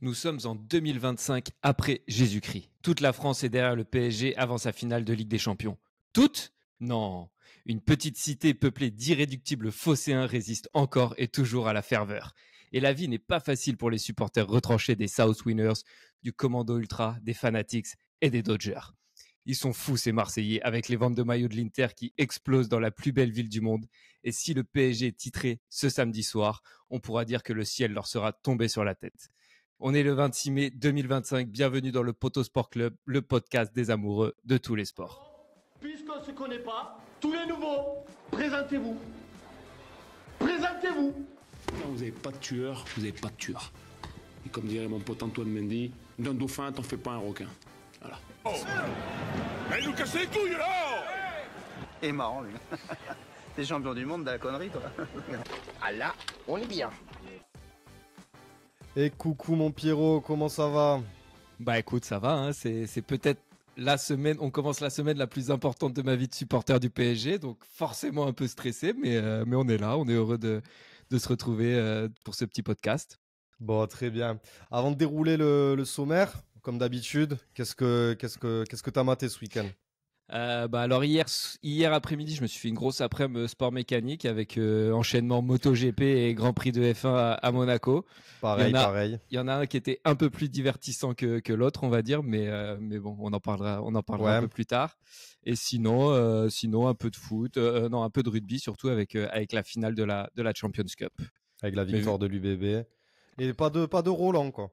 Nous sommes en 2025 après Jésus-Christ. Toute la France est derrière le PSG avant sa finale de Ligue des Champions. Toute ? Non. Une petite cité peuplée d'irréductibles phocéens résiste encore et toujours à la ferveur. Et la vie n'est pas facile pour les supporters retranchés des South Winners, du Commando Ultra, des Fanatics et des Dodgers. Ils sont fous ces Marseillais avec les ventes de maillots de l'Inter qui explosent dans la plus belle ville du monde. Et si le PSG est titré ce samedi soir, on pourra dire que le ciel leur sera tombé sur la tête. On est le 26 mai 2025. Bienvenue dans le Poto Sport Club, le podcast des amoureux de tous les sports. Puisqu'on ne se connaît pas, tous les nouveaux, présentez-vous. Présentez-vous. Quand vous n'avez pas de tueur, vous n'avez pas de tueur. Et comme dirait mon pote Antoine Mendy, d'un dauphin, t'en fais pas un requin. Voilà. Oh. Elle nous casse les couilles là. Il est marrant lui. T'es champion du monde de la connerie toi. Ah là, on est bien. Et coucou mon Pierrot, comment ça va? Bah écoute, ça va, hein, c'est peut-être la semaine, on commence la semaine la plus importante de ma vie de supporter du PSG, donc forcément un peu stressé, mais on est là, on est heureux de se retrouver pour ce petit podcast. Bon, très bien. Avant de dérouler le sommaire, comme d'habitude, qu'est-ce que t'as maté ce week-end? Alors hier après-midi, je me suis fait une grosse après-midi sport mécanique avec enchaînement MotoGP et Grand Prix de F1 à Monaco. Pareil. Il y en a un qui était un peu plus divertissant que l'autre, on va dire, mais bon, on en parlera un peu plus tard. Et sinon un peu de foot, un peu de rugby surtout avec la finale de la Champions Cup. Avec la victoire de l'UBB et pas de Roland quoi.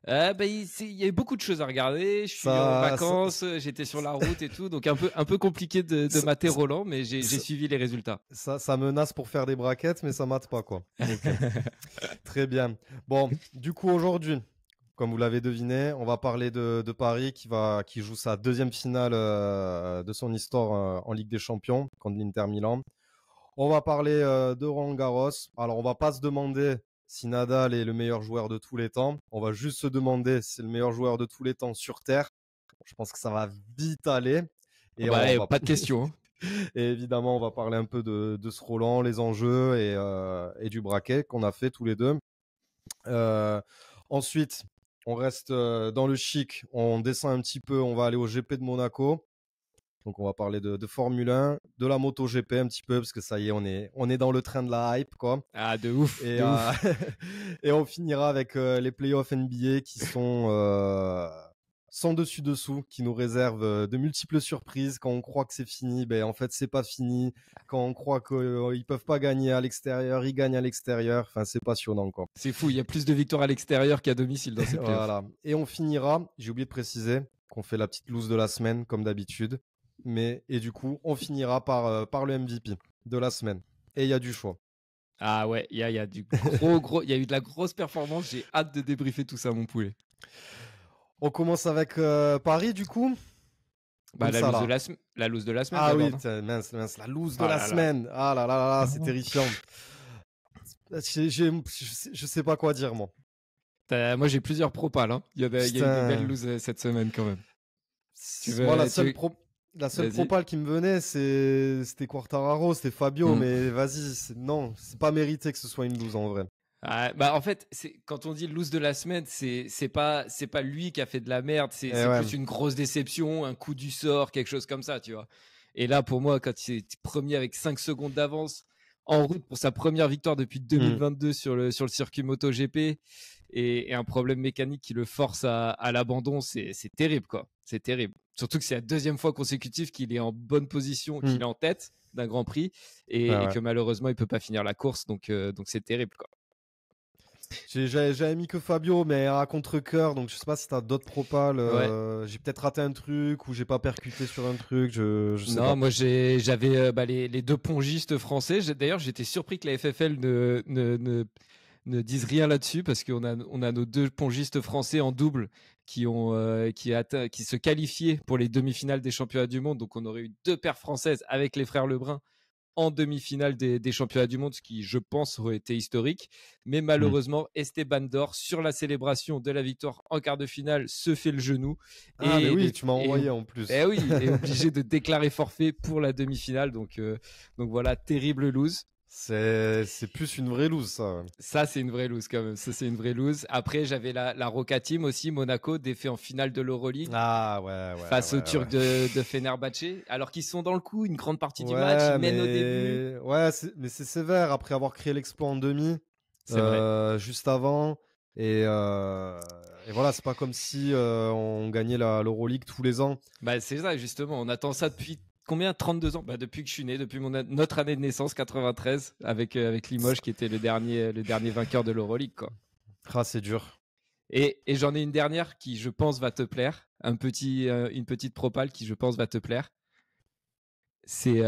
Il y a eu beaucoup de choses à regarder. Je suis en vacances, j'étais sur la route et tout, donc un peu compliqué de mater Roland, mais j'ai suivi les résultats. Ça menace pour faire des braquettes, mais ça mate pas quoi. Okay. Très bien. Bon, du coup aujourd'hui, comme vous l'avez deviné, on va parler de Paris qui joue sa deuxième finale de son histoire en Ligue des Champions contre l'Inter Milan. On va parler de Roland Garros. Alors on va pas se demander si Nadal est le meilleur joueur de tous les temps. On va juste se demander si c'est le meilleur joueur de tous les temps sur Terre. Je pense que ça va vite aller. Et pas de question. Et évidemment, on va parler un peu de ce Roland, les enjeux et du braquet qu'on a fait tous les deux. Ensuite, on reste dans le chic. On descend un petit peu. On va aller au GP de Monaco. Donc on va parler de Formule 1, de la MotoGP un petit peu parce que ça y est, on est dans le train de la hype quoi. Ah de ouf. Et on finira avec les playoffs NBA qui sont sans dessus dessous, qui nous réservent de multiples surprises. Quand on croit que c'est fini, ben en fait c'est pas fini. Quand on croit qu'ils peuvent pas gagner à l'extérieur, ils gagnent à l'extérieur. Enfin c'est passionnant quoi. C'est fou, il y a plus de victoires à l'extérieur qu'à domicile dans ces playoffs. Voilà. Et on finira, j'ai oublié de préciser qu'on fait la petite loose de la semaine comme d'habitude. Et du coup, on finira par le MVP de la semaine. Et il y a du choix. Ah ouais, il y a du gros, il y a eu de la grosse performance. J'ai hâte de débriefer tout ça, mon poulet. On commence avec Paris, du coup. La loose de la semaine. Ah oui, mince, la loose de la semaine. Ah là, c'est terrifiant. Je sais pas quoi dire, moi. Moi, j'ai plusieurs propals. Hein. Il y a eu des belles looses cette semaine, quand même. La seule propale qui me venait, c'était Quartararo, c'était Fabio, mais vas-y, c'est pas mérité que ce soit une loose en vrai. En fait, quand on dit loose de la semaine, c'est pas lui qui a fait de la merde, c'est plus une grosse déception, un coup du sort, quelque chose comme ça, tu vois. Et là, pour moi, quand il est premier avec 5 secondes d'avance, en route pour sa première victoire depuis 2022 sur le circuit MotoGP, et un problème mécanique qui le force à l'abandon, c'est terrible, quoi. C'est terrible. Surtout que c'est la deuxième fois consécutive qu'il est en bonne position, qu'il est en tête d'un Grand Prix et que malheureusement il peut pas finir la course, donc c'est terrible, quoi. J'avais mis que Fabio, mais à contre-cœur, donc je sais pas si t'as d'autres propales. J'ai peut-être raté un truc ou j'ai pas percuté sur un truc. Je sais pas. Non, moi j'avais les deux pongistes français. D'ailleurs, j'étais surpris que la FFL ne disent rien là-dessus parce qu'on a nos deux pongistes français en double qui se qualifiaient pour les demi-finales des championnats du monde. Donc on aurait eu deux paires françaises avec les frères Lebrun en demi-finale des championnats du monde, ce qui, je pense, aurait été historique. Mais malheureusement, Esteban Dor, sur la célébration de la victoire en quart de finale, se fait le genou. Mais oui, tu m'as envoyé en plus. Et oui, est obligé de déclarer forfait pour la demi-finale. Donc voilà, terrible lose. C'est plus une vraie loose, ça. Ça, c'est une vraie loose quand même. Ça, c'est une vraie loose. Après, j'avais la Roca Team aussi, Monaco, défait en finale de l'Euroleague. Ah ouais. Face aux Turcs de Fenerbahçe, alors qu'ils sont dans le coup une grande partie du match, ils mènent au début. Ouais, mais c'est sévère après avoir créé l'exploit en demi, C'est vrai. juste avant. Et voilà, c'est pas comme si on gagnait l'Euroleague tous les ans. Bah, c'est ça, justement. On attend ça depuis combien? 32 ans? Bah, depuis que je suis né, depuis notre année de naissance, 93, avec Limoges qui était le dernier vainqueur de l'Euroleague, quoi. Ah, c'est dur. Et j'en ai une dernière qui, je pense, va te plaire. Une petite propale qui, je pense, va te plaire. C'est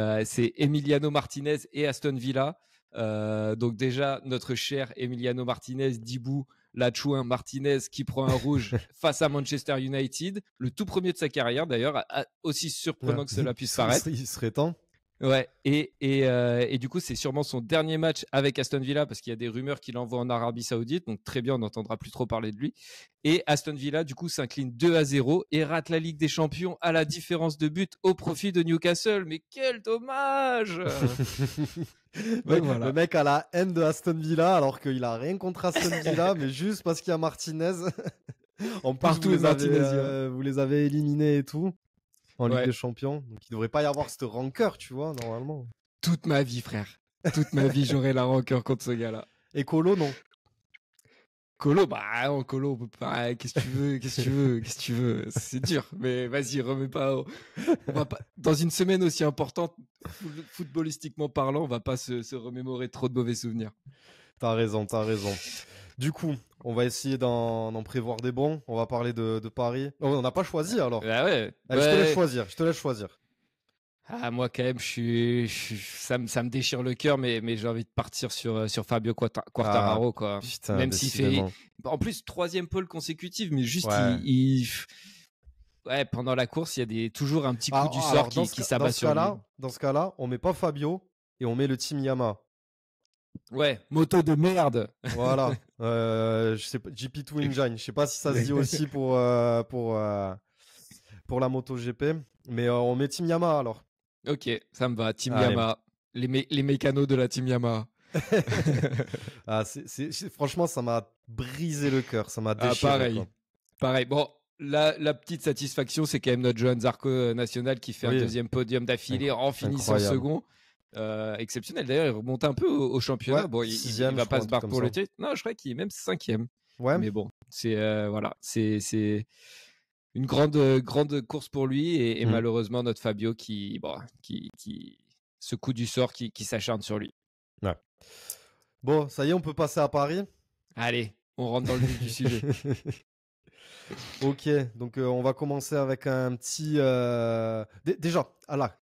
Emiliano Martinez et Aston Villa. Donc déjà, notre cher Emiliano Martinez, Dibou, Lachouin Martinez qui prend un rouge face à Manchester United. Le tout premier de sa carrière, d'ailleurs, aussi surprenant que cela puisse paraître. Il serait temps. Ouais, et du coup, c'est sûrement son dernier match avec Aston Villa parce qu'il y a des rumeurs qu'il envoie en Arabie Saoudite. Donc très bien, on n'entendra plus trop parler de lui. Et Aston Villa, du coup, s'incline 2-0 et rate la Ligue des Champions à la différence de but au profit de Newcastle. Mais quel dommage! Voilà. Le mec a la haine de Aston Villa alors qu'il a rien contre Aston Villa, mais juste parce qu'il y a Martinez. En plus, Partout vous les avez éliminés et tout en Ligue Ouais. des Champions. Donc il devrait pas y avoir cette rancœur, tu vois, normalement. Toute ma vie, frère. Toute ma vie, j'aurai la rancœur contre ce gars-là. Et Colo, non. Colo, en Colo, on peut pas. Qu'est-ce que tu veux. C'est dur, mais vas-y, remets pas. On va pas. Dans une semaine aussi importante, footballistiquement parlant, on va pas se remémorer trop de mauvais souvenirs. T'as raison. Du coup, on va essayer d'en prévoir des bons. On va parler de Paris. Oh, on n'a pas choisi alors. Ah ouais. Allez, je te laisse choisir. Ah, moi, quand même, ça me déchire le cœur, mais j'ai envie de partir sur Fabio Quartararo, quoi. Putain, Même s'il fait. décidément. En plus, 3e pole consécutive, mais juste, Ouais. Ouais, pendant la course, il y a toujours un petit coup du Alors, sort qui s'abat sur lui. Dans ce cas-là, on met pas Fabio et on met le team Yamaha. Ouais, moto de merde. Voilà. Je sais pas, GP2 Engine. Je sais pas si ça se dit aussi pour la MotoGP, mais on met team Yamaha alors. Ok, ça me va. Team Allez. Yamaha. Les mécanos de la Team Yamaha. Ah, franchement, ça m'a brisé le cœur. Ça m'a déchiré. Pareil. Quoi. Pareil. Bon, la petite satisfaction, c'est quand même notre Johan Zarco national qui fait un Oui. 2e podium d'affilée en finissant Incroyable. second. Exceptionnel. D'ailleurs, il remonte un peu au championnat. Ouais, Bon, il 6e, va je pas crois, se un battre truc pour comme le titre. Non, je crois qu'il est même 5e. Ouais. Mais bon, c'est voilà, c'est une grande course pour lui et malheureusement notre Fabio qui ce coup du sort qui s'acharne sur lui. Ouais. Bon, ça y est, on peut passer à Paris. Allez, on rentre dans le vif du sujet. Ok, donc on va commencer avec un petit. Déjà,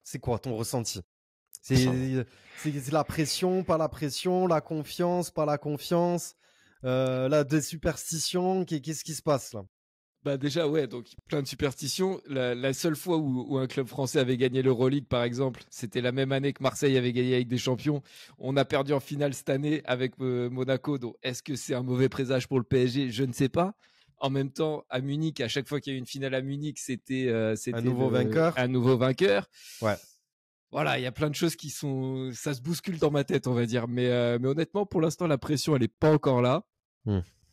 c'est quoi ton ressenti? C'est la pression, pas la pression, la confiance, pas la confiance, des superstitions. Qu'est-ce qui se passe là? Bah déjà ouais, donc plein de superstitions. La seule fois où un club français avait gagné l'Euroleague par exemple, c'était la même année que Marseille avait gagné avec des champions. On a perdu en finale cette année avec Monaco. Donc est-ce que c'est un mauvais présage pour le PSG? Je ne sais pas. En même temps, à Munich, à chaque fois qu'il y a eu une finale à Munich, c'était Un nouveau vainqueur. Un nouveau vainqueur. Ouais. Voilà, il y a plein de choses ça se bouscule dans ma tête, on va dire. Mais honnêtement, pour l'instant, la pression, elle est pas encore là.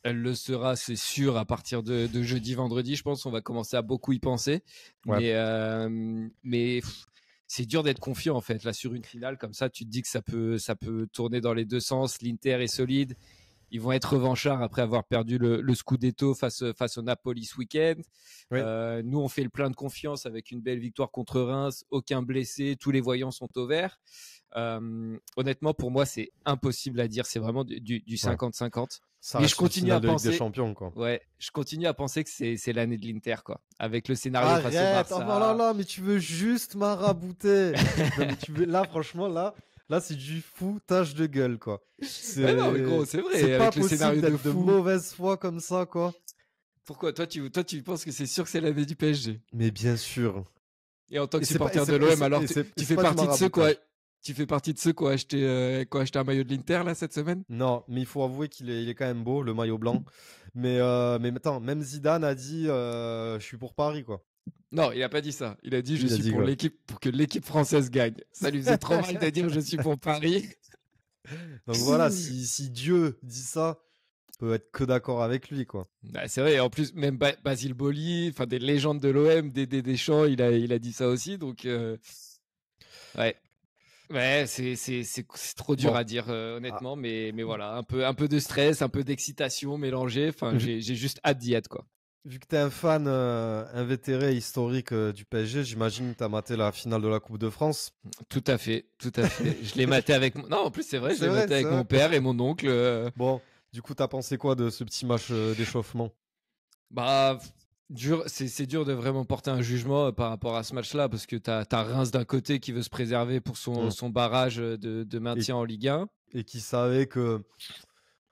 Elle le sera, c'est sûr, à partir de jeudi, vendredi. Je pense qu'on va commencer à beaucoup y penser. Ouais. Mais c'est dur d'être confiant en fait. Là, sur une finale comme ça, tu te dis que ça peut tourner dans les deux sens. L'Inter est solide. Ils vont être revanchards après avoir perdu le Scudetto face au Napoli ce week-end. Oui. Nous, on fait le plein de confiance avec une belle victoire contre Reims. Aucun blessé. Tous les voyants sont au vert. Honnêtement, pour moi, c'est impossible à dire. C'est vraiment du 50-50. Ça Mais reste je continue à une finale de Ligue penser. des Champions, quoi. Ouais, je continue à penser que c'est l'année de l'Inter, quoi. Avec le scénario face au Arrête, Barça. oh là là, mais tu veux juste marabouter. Non, mais là, franchement, là, c'est du foutage de gueule, quoi. Ouais, non, mais gros, c'est vrai. C'est avec pas le possible scénario d'être de fou. mauvaise foi comme ça, quoi. Pourquoi toi, tu penses que c'est sûr que c'est l'année du PSG? Mais bien sûr. Et en tant que Et c'est pas- supporter et c'est de pas- l'OM, alors et c'est tu fais pas du partie de ceux quoi. maraboutage. Tu fais partie de ceux qui ont acheté un maillot de l'Inter là cette semaine? Non, mais il faut avouer qu'il est quand même beau, le maillot blanc. Mais attends, même Zidane a dit je suis pour Paris, quoi. Non, il a pas dit ça. Il a dit je Il a suis dit pour quoi? l'équipe pour que l'équipe française gagne. Ça lui faisait trop mal de dire je suis pour Paris. Donc voilà, si Dieu dit ça, on peut être que d'accord avec lui, quoi. Bah, c'est vrai, en plus, même Basile Boli, enfin des légendes de l'OM, des Deschamps, il a dit ça aussi. Donc, ouais. Ouais, c'est trop dur à dire, honnêtement. Mais voilà, un peu de stress, un peu d'excitation mélangée. Enfin, j'ai juste hâte d'y être, quoi. Vu que t'es un fan invétéré historique du PSG, j'imagine que t'as maté la finale de la Coupe de France. Tout à fait, tout à fait. Je l'ai maté avec non, en plus c'est vrai, je l'ai maté avec vrai. mon père et mon oncle. Bon, du coup, t'as pensé quoi de ce petit match d'échauffement? Bah, c'est dur de vraiment porter un jugement par rapport à ce match-là parce que t'as Reims d'un côté qui veut se préserver pour son barrage de maintien en Ligue 1. Et qui savait que,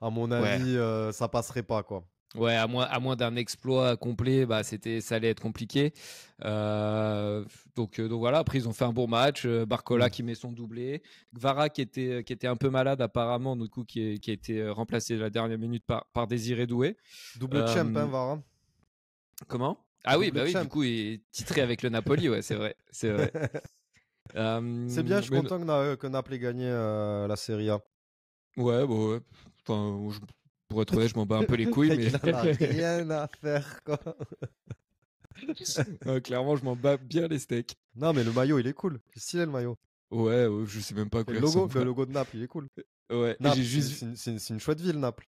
à mon avis, ça passerait pas, quoi. Ouais, à moins d'un exploit complet, bah ça allait être compliqué. Donc voilà. Après, ils ont fait un bon match. Barcola qui met son doublé, Gvara qui était un peu malade apparemment, du coup qui a été remplacé à la dernière minute par Désiré Doué. Double champ, hein, Vara. Comment? Ah oui, Double bah oui. champ. Du coup, il est titré avec le Napoli. Ouais, c'est vrai, c'est vrai. C'est bien, je suis content que Naples ait gagné la Serie A. Ouais, bon, ouais. Enfin, pour être honnête, je m'en bats un peu les couilles, mais Il en a rien à faire, quoi. clairement, je m'en bats bien les steaks. Non, mais le maillot, il est cool. C'est stylé, le maillot. Ouais, je sais même pas à quoi Le il logo, ressemble. le logo de Naples, il est cool. Ouais, Naples, j'ai juste. c'est une chouette ville, Naples.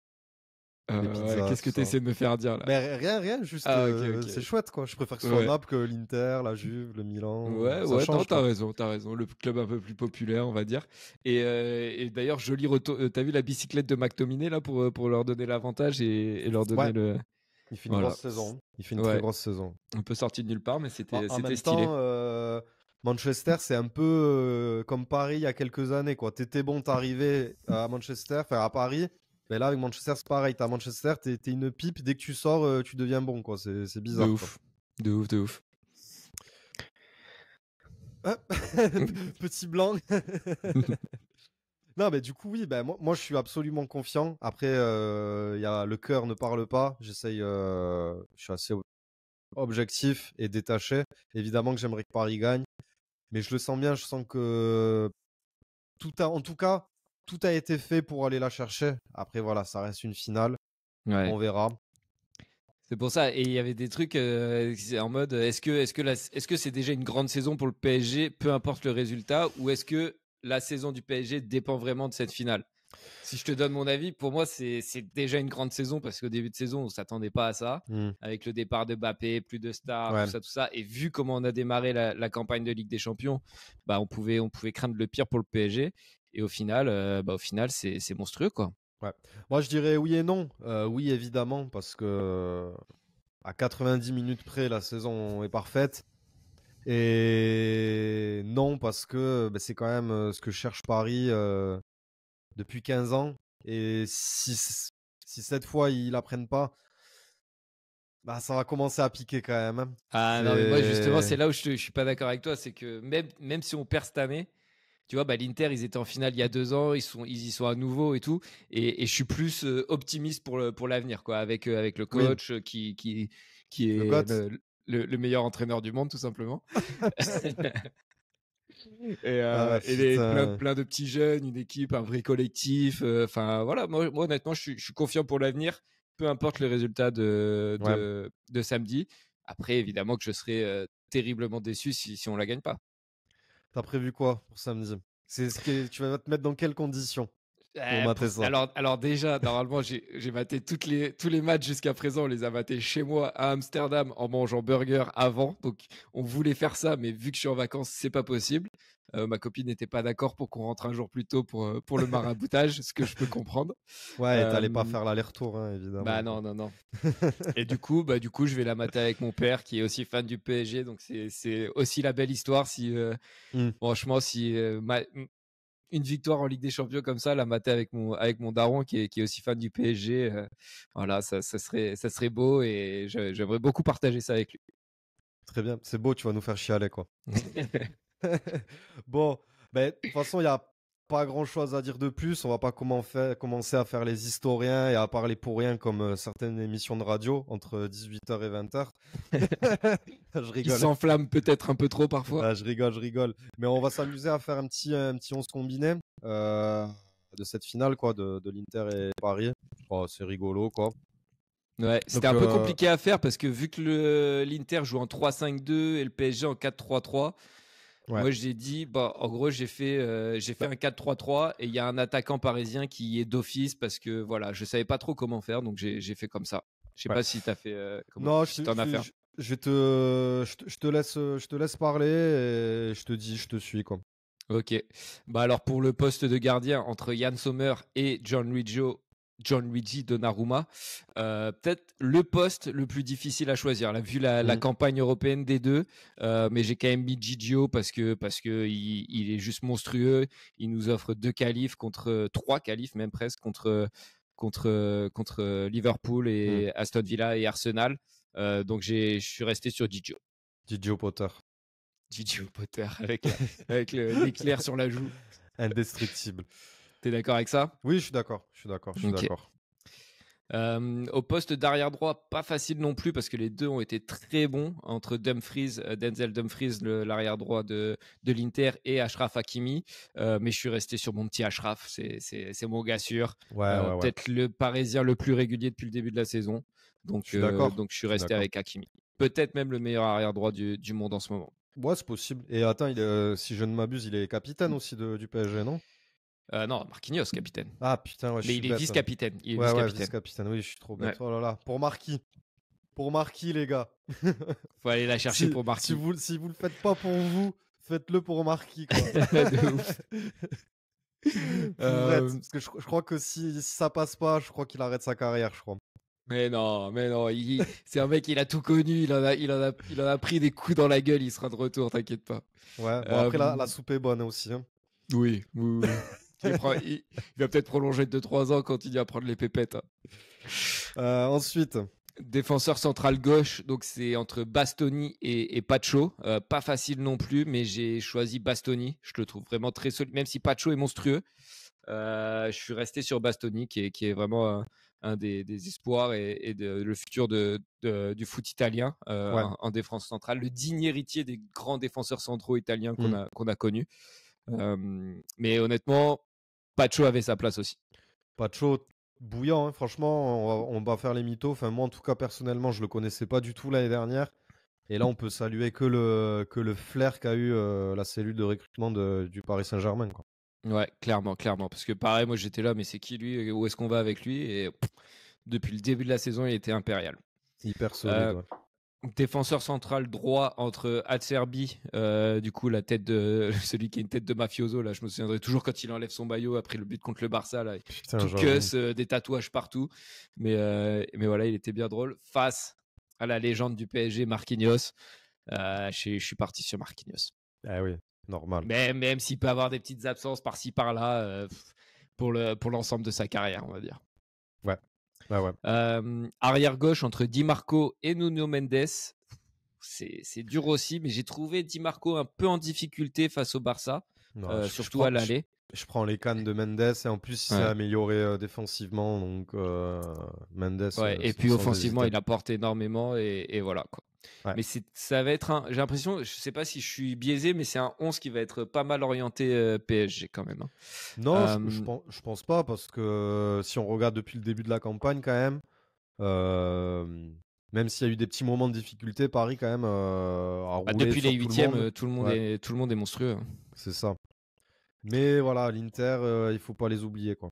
Les pizzas, Qu'est-ce que tout tu essaies de me faire dire là? Mais rien, juste ok. c'est chouette, quoi. Je préfère que ce soit Naples que l'Inter, la Juve, le Milan. Ouais, ça change, non, quoi. t'as raison. Le club un peu plus populaire, on va dire. Et d'ailleurs, joli retour. T'as vu la bicyclette de McTominay là pour leur donner l'avantage et leur donner le. Il fait une grosse saison. Il fait une très grosse saison. Un peu sorti de nulle part, mais c'était En même stylé. temps, Manchester, c'est un peu comme Paris il y a quelques années, quoi. T'étais bon, t'arrivais à Manchester, enfin à Paris. Mais là, avec Manchester, c'est pareil. T'es à Manchester, t'es une pipe. Dès que tu sors, tu deviens bon, quoi. C'est bizarre. De ouf. Petit blanc. Non, mais du coup, oui, moi, je suis absolument confiant. Après, le cœur ne parle pas. J'essaye, je suis assez objectif et détaché. Évidemment que j'aimerais que Paris gagne. Mais je le sens bien, je sens que en tout cas, tout a été fait pour aller la chercher. Après, voilà, ça reste une finale. Ouais. On verra. C'est pour ça. Et il y avait des trucs en mode est-ce que c'est déjà une grande saison pour le PSG, peu importe le résultat, ou est-ce que la saison du PSG dépend vraiment de cette finale? Si je te donne mon avis, pour moi, c'est déjà une grande saison parce qu'au début de saison, on ne s'attendait pas à ça. Avec le départ de Mbappé, plus de stars, tout ça. Et vu comment on a démarré la campagne de Ligue des Champions, bah, on pouvait craindre le pire pour le PSG. Et au final, c'est monstrueux, quoi. Ouais. Moi, je dirais oui et non. Oui, évidemment, parce que à 90 minutes près, la saison est parfaite. Et non, parce que c'est quand même ce que cherche Paris depuis 15 ans. Et si cette fois, ils la prennent pas, bah, ça va commencer à piquer quand même, hein. Ah non, mais moi, justement, c'est là où je suis pas d'accord avec toi. C'est que même si on perd cette année, tu vois, l'Inter, ils étaient en finale il y a 2 ans, ils y sont à nouveau et tout. Et je suis plus optimiste pour l'avenir, quoi, avec le coach qui est le meilleur entraîneur du monde, tout simplement. Et plein de petits jeunes, une équipe, un vrai collectif. Enfin, voilà, moi, honnêtement, je suis confiant pour l'avenir, peu importe le résultat de samedi. Après, évidemment que je serai terriblement déçu si on la gagne pas. T'as prévu quoi pour samedi? Tu vas te mettre dans quelles conditions pour mater ça? Alors déjà, normalement, j'ai maté tous les matchs jusqu'à présent. On les a matés chez moi à Amsterdam en mangeant burger avant. Donc, on voulait faire ça, mais vu que je suis en vacances, c'est pas possible. Ma copine n'était pas d'accord pour qu'on rentre un jour plus tôt pour le maraboutage, ce que je peux comprendre. Ouais, et t'allais pas faire l'aller-retour, hein, évidemment. Bah non. Et du coup, je vais la mater avec mon père qui est aussi fan du PSG. Donc, c'est aussi la belle histoire. Franchement, si une victoire en Ligue des Champions comme ça, la mater avec mon daron qui est aussi fan du PSG, voilà, ça serait beau et j'aimerais beaucoup partager ça avec lui. Très bien, c'est beau, tu vas nous faire chialer, quoi. Bon, de toute façon, il n'y a pas grand-chose à dire de plus. On va pas commencer à faire les historiens et à parler pour rien comme certaines émissions de radio entre 18h et 20h. Je rigole. Ils s'enflamment peut-être un peu trop parfois. Je rigole. Mais on va s'amuser à faire un petit 11 combiné. de cette finale, quoi, de l'Inter et Paris. Oh, c'est rigolo, quoi. Ouais, c'était Donc, un peu compliqué à faire parce que vu que l'Inter joue en 3-5-2 et le PSG en 4-3-3, ouais. moi j'ai dit, bah, en gros j'ai fait un 4-3-3 et il y a un attaquant parisien qui est d'office parce que voilà, je savais pas trop comment faire, donc j'ai fait comme ça. Je sais Ouais. pas si t'as fait Non, si t'en as fait. je te laisse parler et je te suis, quoi. Ok. Bah alors pour le poste de gardien entre Yann Sommer et Gianluigi Donnarumma, peut-être le poste le plus difficile à choisir. Là, vu la campagne européenne des deux, mais j'ai quand même mis Gigio parce que il est juste monstrueux. Il nous offre 2 qualifs contre 3 qualifs même presque contre Liverpool et Aston Villa et Arsenal. Donc je suis resté sur Gigio. Gigio Potter. Gigio Potter avec l'éclair sur la joue. Indestructible. T'es d'accord avec ça? Oui, je suis d'accord. Ok. Au poste d'arrière droit, pas facile non plus parce que les deux ont été très bons entre Denzel Dumfries, l'arrière droit de l'Inter, et Achraf Hakimi. Mais je suis resté sur mon petit Achraf, c'est mon gars sûr. Ouais. Peut-être le Parisien le plus régulier depuis le début de la saison. Donc je suis resté avec Hakimi. Peut-être même le meilleur arrière droit du monde en ce moment. Ouais, c'est possible. Et attends, si je ne m'abuse, il est capitaine aussi du PSG, non? Non, Marquinhos, capitaine. Ah putain, ouais, mais il est vice-capitaine. Ouais, vice-capitaine, oui, je suis trop bête. Ouais. Oh là là, pour Marquis, les gars. Faut aller la chercher pour Marquis. Si vous le faites pas pour vous, faites-le pour Marquis, quoi. De ouf. Parce que je crois que si ça passe pas, je crois qu'il arrête sa carrière, je crois. Mais non, c'est un mec, il a tout connu, il en a pris des coups dans la gueule, il sera de retour, t'inquiète pas. Ouais, bon, après la soupe est bonne aussi. Hein. Oui. Il va peut-être prolonger de 2-3 ans, continuer à prendre les pépettes. Hein. Ensuite. Défenseur central gauche, donc c'est entre Bastoni et Pacho. Pas facile non plus, mais j'ai choisi Bastoni. Je le trouve vraiment très solide, même si Pacho est monstrueux. Je suis resté sur Bastoni, qui est vraiment un des espoirs et le futur du foot italien en défense centrale, le digne héritier des grands défenseurs centraux italiens qu'on a connus. Mais honnêtement, Pacho avait sa place aussi. Pacho, bouillant, hein. Franchement, on va faire les mythos. Enfin, moi, en tout cas, personnellement, je le connaissais pas du tout l'année dernière. Et là, on peut saluer que le flair qu'a eu la cellule de recrutement du Paris Saint-Germain, quoi. Ouais, clairement. Parce que pareil, moi j'étais là, mais c'est qui lui? Où est-ce qu'on va avec lui? Et depuis le début de la saison, il était impérial. Hyper solide, ouais. Défenseur central droit entre Acerbi, du coup la tête de celui qui a une tête de mafioso là, je me souviendrai toujours quand il enlève son maillot après le but contre le Barça là, Putain, tout cuss, des tatouages partout, mais voilà, il était bien drôle face à la légende du PSG Marquinhos. Je suis parti sur Marquinhos. Ah oui, normal. Même s'il peut avoir des petites absences par-ci par-là pour l'ensemble de sa carrière, on va dire. Ouais. Arrière gauche entre Di Marco et Nuno Mendes, c'est dur aussi, mais j'ai trouvé Di Marco un peu en difficulté face au Barça, surtout à l'aller. Je prends les cannes de Mendes et en plus il s'est amélioré défensivement, donc Mendes. Et puis offensivement il apporte énormément et voilà quoi. Ouais. Mais ça va être j'ai l'impression, je sais pas si je suis biaisé, mais c'est un 11 qui va être pas mal orienté PSG quand même. Hein. Non, je pense pas, parce que si on regarde depuis le début de la campagne quand même, même s'il y a eu des petits moments de difficulté, Paris quand même a roulé depuis sur les huitièmes, tout le monde est monstrueux. Hein. C'est ça. Mais voilà, l'Inter, il faut pas les oublier, quoi.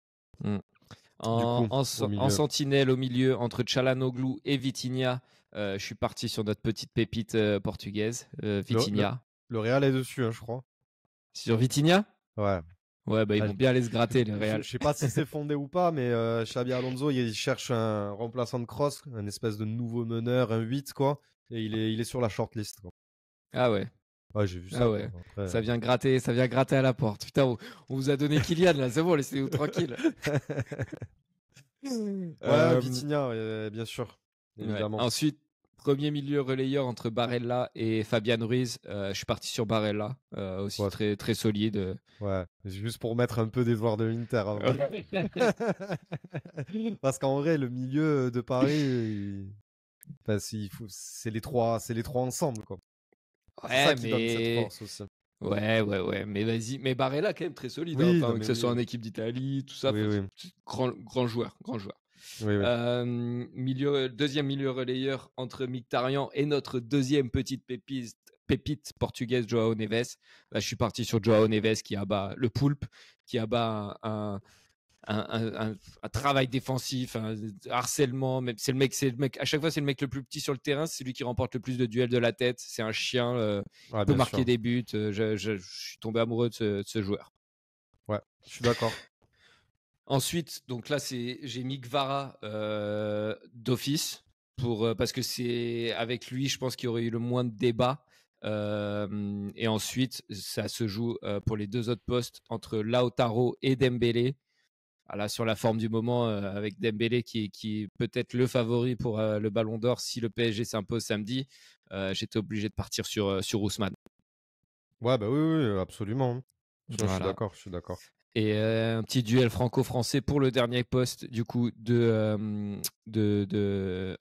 En sentinelle au milieu entre Çalhanoğlu et Vitinha, je suis parti sur notre petite pépite portugaise, Vitinha. Le Real est dessus, hein, je crois. Sur Vitinha ? Ouais. Ouais, ils vont bien aller se gratter, le Real. Je sais pas si c'est fondé ou pas, mais Xabi Alonso, il cherche un remplaçant de Kroos, un espèce de nouveau meneur, un 8, quoi. Et il est sur la shortlist, quoi. Ah ouais. Ouais, j'ai vu ça. Ah ouais. Après... Ça vient gratter à la porte. Putain, on vous a donné Kylian, là, c'est bon, laissez-nous tranquille. Vitinha, bien sûr. Évidemment. Ouais. Ensuite, premier milieu relayeur entre Barella et Fabian Ruiz. Je suis parti sur Barella, aussi très, très solide. Ouais, juste pour mettre un peu des joueurs de l'Inter. Parce qu'en vrai, le milieu de Paris, c'est les trois ensemble, quoi. Ouais, ça qui donne cette force aussi. Ouais. Mais vas-y. Mais Barella, quand même, très solide. Oui, Hein. non, Enfin, mais que ce soit oui. en équipe d'Italie, tout ça. Oui, oui. Grand joueur. Oui, oui. Deuxième milieu relayeur entre Mkhitaryan et notre deuxième petite pépite portugaise, Joao Neves. Là, je suis parti sur Joao Neves qui abat le Poulpe, qui abat un travail défensif, un harcèlement. C'est le mec. À chaque fois, c'est le mec le plus petit sur le terrain. C'est lui qui remporte le plus de duels de la tête. C'est un chien. Ouais, Peut bien marquer sûr. des buts. Je suis tombé amoureux de ce joueur. Ouais, je suis d'accord. Ensuite, donc là, j'ai mis Kvara d'office parce que c'est avec lui, je pense qu'il y aurait eu le moins de débats. Et ensuite, ça se joue pour les deux autres postes entre Lautaro et Dembélé. Là, sur la forme du moment, avec Dembélé qui est peut-être le favori pour le Ballon d'Or si le PSG s'impose samedi, j'étais obligé de partir sur Ousmane. Ouais, bah oui, absolument. Je suis Voilà. d'accord. Et un petit duel franco-français pour le dernier poste du coup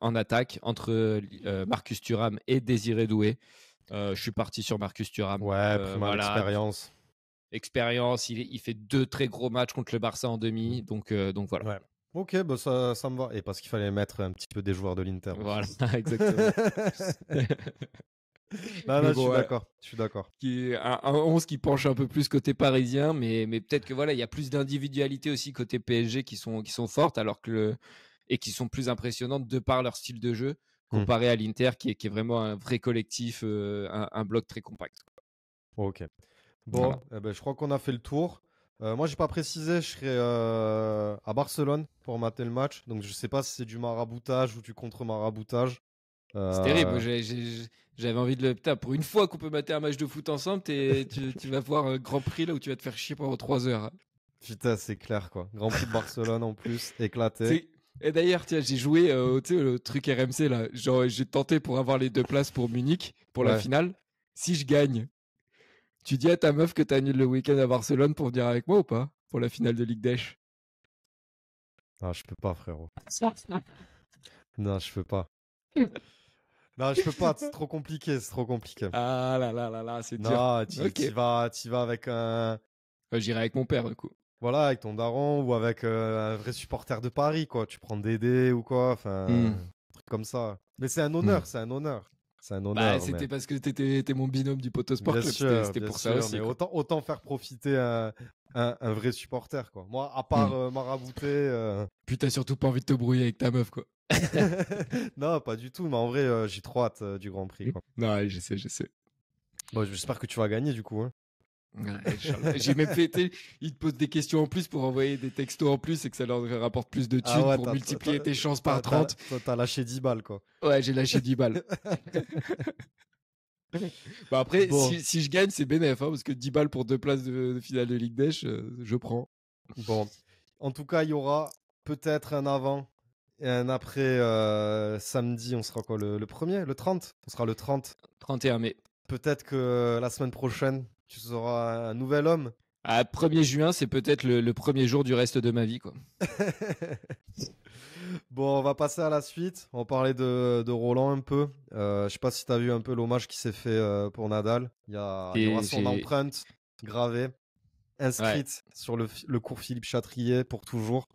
en attaque entre Marcus Thuram et Désiré Doué. Je suis parti sur Marcus Thuram. Ouais, prima l'expérience. Expérience, il fait 2 très gros matchs contre le Barça en demi, donc voilà. Ouais. Ok, bah ça me va. Et parce qu'il fallait mettre un petit peu des joueurs de l'Inter. Voilà, exactement. Non, Mais je bon, suis ouais. d'accord. Je suis d'accord. Qui est un 11 qui penche un peu plus côté parisien, mais peut-être que voilà, il y a plus d'individualité aussi côté PSG qui sont fortes, et qui sont plus impressionnantes de par leur style de jeu comparé à l'Inter qui est vraiment un vrai collectif, un bloc très compact. Ok. Bon, Voilà. je crois qu'on a fait le tour. Moi, j'ai pas précisé, je serai à Barcelone pour mater le match. Donc, je sais pas si c'est du maraboutage ou du contre-maraboutage. C'est terrible. J'avais envie de le. Putain, pour une fois qu'on peut mater un match de foot ensemble, tu vas voir un Grand Prix là où tu vas te faire chier pendant 3 heures. Hein. Putain, c'est clair quoi. Grand Prix de Barcelone en plus, éclaté. Et d'ailleurs, tiens, j'ai joué tu sais, le truc RMC là. Genre, j'ai tenté pour avoir les 2 places pour Munich pour la finale. Si je gagne, tu dis à ta meuf que t'annules le week-end à Barcelone pour venir avec moi ou pas pour la finale de Ligue des Champions? Ah, je peux pas, frérot. Non, je peux pas. Non, je peux pas, c'est trop compliqué, Ah là, c'est dur. Non, Ok. tu vas avec un. J'irai avec mon père du coup. Voilà, avec ton daron ou avec un vrai supporter de Paris, quoi. Tu prends Dédé ou quoi, enfin, un truc comme ça. Mais c'est un honneur, c'est un honneur. C'est un honneur. Bah, c'était parce que t'étais mon binôme du Poteau Sport Bien Club. sûr, C'était bien pour sûr, ça aussi. mais Quoi. autant faire profiter un vrai supporter, quoi. Moi, à part marabouter. Puis t'as surtout pas envie de te brouiller avec ta meuf, quoi. Non, pas du tout, mais en vrai, j'ai trop hâte du Grand Prix, quoi. Non, ouais, je sais. Bon, j'espère que tu vas gagner, du coup. Hein. Ouais, j'ai même fait, ils te posent des questions en plus pour envoyer des textos en plus et que ça leur rapporte plus de thunes pour multiplier tes chances par 30. T'as lâché 10 balles, quoi. Ouais, j'ai lâché 10 balles. Bah après, Bon. si je gagne, c'est bénéf, hein, parce que 10 balles pour 2 places de finale de Ligue des je prends. Bon, en tout cas, il y aura peut-être un avant et un après samedi. On sera quoi, le 1er, le 30? On sera le 30. 31 mai. Peut-être que la semaine prochaine, tu seras un nouvel homme. 1er juin, c'est peut-être le premier jour du reste de ma vie, quoi. Bon, on va passer à la suite. On va parler de Roland un peu. Je sais pas si tu as vu un peu l'hommage qui s'est fait pour Nadal. Il y aura son empreinte gravée, inscrite sur le cours Philippe Chatrier pour toujours.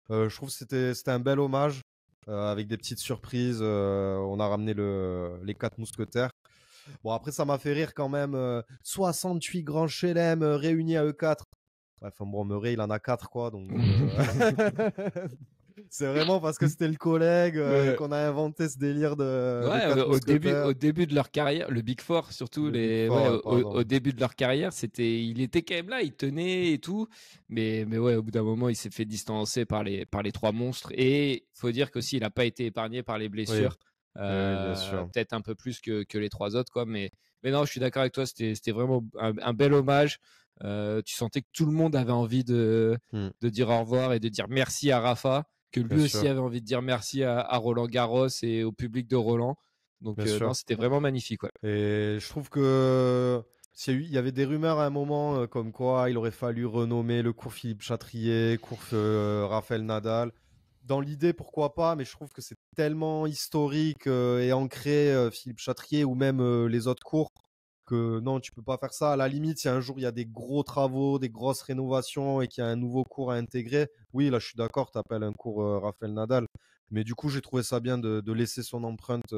Je trouve que c'était un bel hommage avec des petites surprises. On a ramené les 4 mousquetaires. Bon, après, ça m'a fait rire quand même. 68 grands chelem réunis à E4. Bref, bon, Murray, il en a 4, quoi. Donc, c'est vraiment parce que c'était le collègue qu'on a inventé ce délire de. Ouais, au début de leur carrière, le Big Four surtout, au début de leur carrière, il était quand même là, il tenait et tout, mais ouais, au bout d'un moment, il s'est fait distancer par les 3 monstres et faut dire qu'aussi il n'a pas été épargné par les blessures, bien sûr. peut-être un peu plus que les 3 autres, quoi, mais non, je suis d'accord avec toi, c'était vraiment un bel hommage. Tu sentais que tout le monde avait envie de dire au revoir et de dire merci à Rafa. Que lui aussi avait envie de dire merci à Roland Garros et au public de Roland. Donc non, c'était vraiment magnifique. Ouais. Et je trouve que il y avait des rumeurs à un moment comme quoi il aurait fallu renommer le cours Philippe Chatrier, cours Raphaël Nadal. Dans l'idée, pourquoi pas, mais je trouve que c'est tellement historique et ancré Philippe Chatrier ou même les autres cours que non, tu peux pas faire ça. À la limite, si un jour il y a des gros travaux, des grosses rénovations et qu'il y a un nouveau cours à intégrer, oui, là, je suis d'accord, t'appelles un cours Raphaël Nadal. Mais du coup, j'ai trouvé ça bien de laisser son empreinte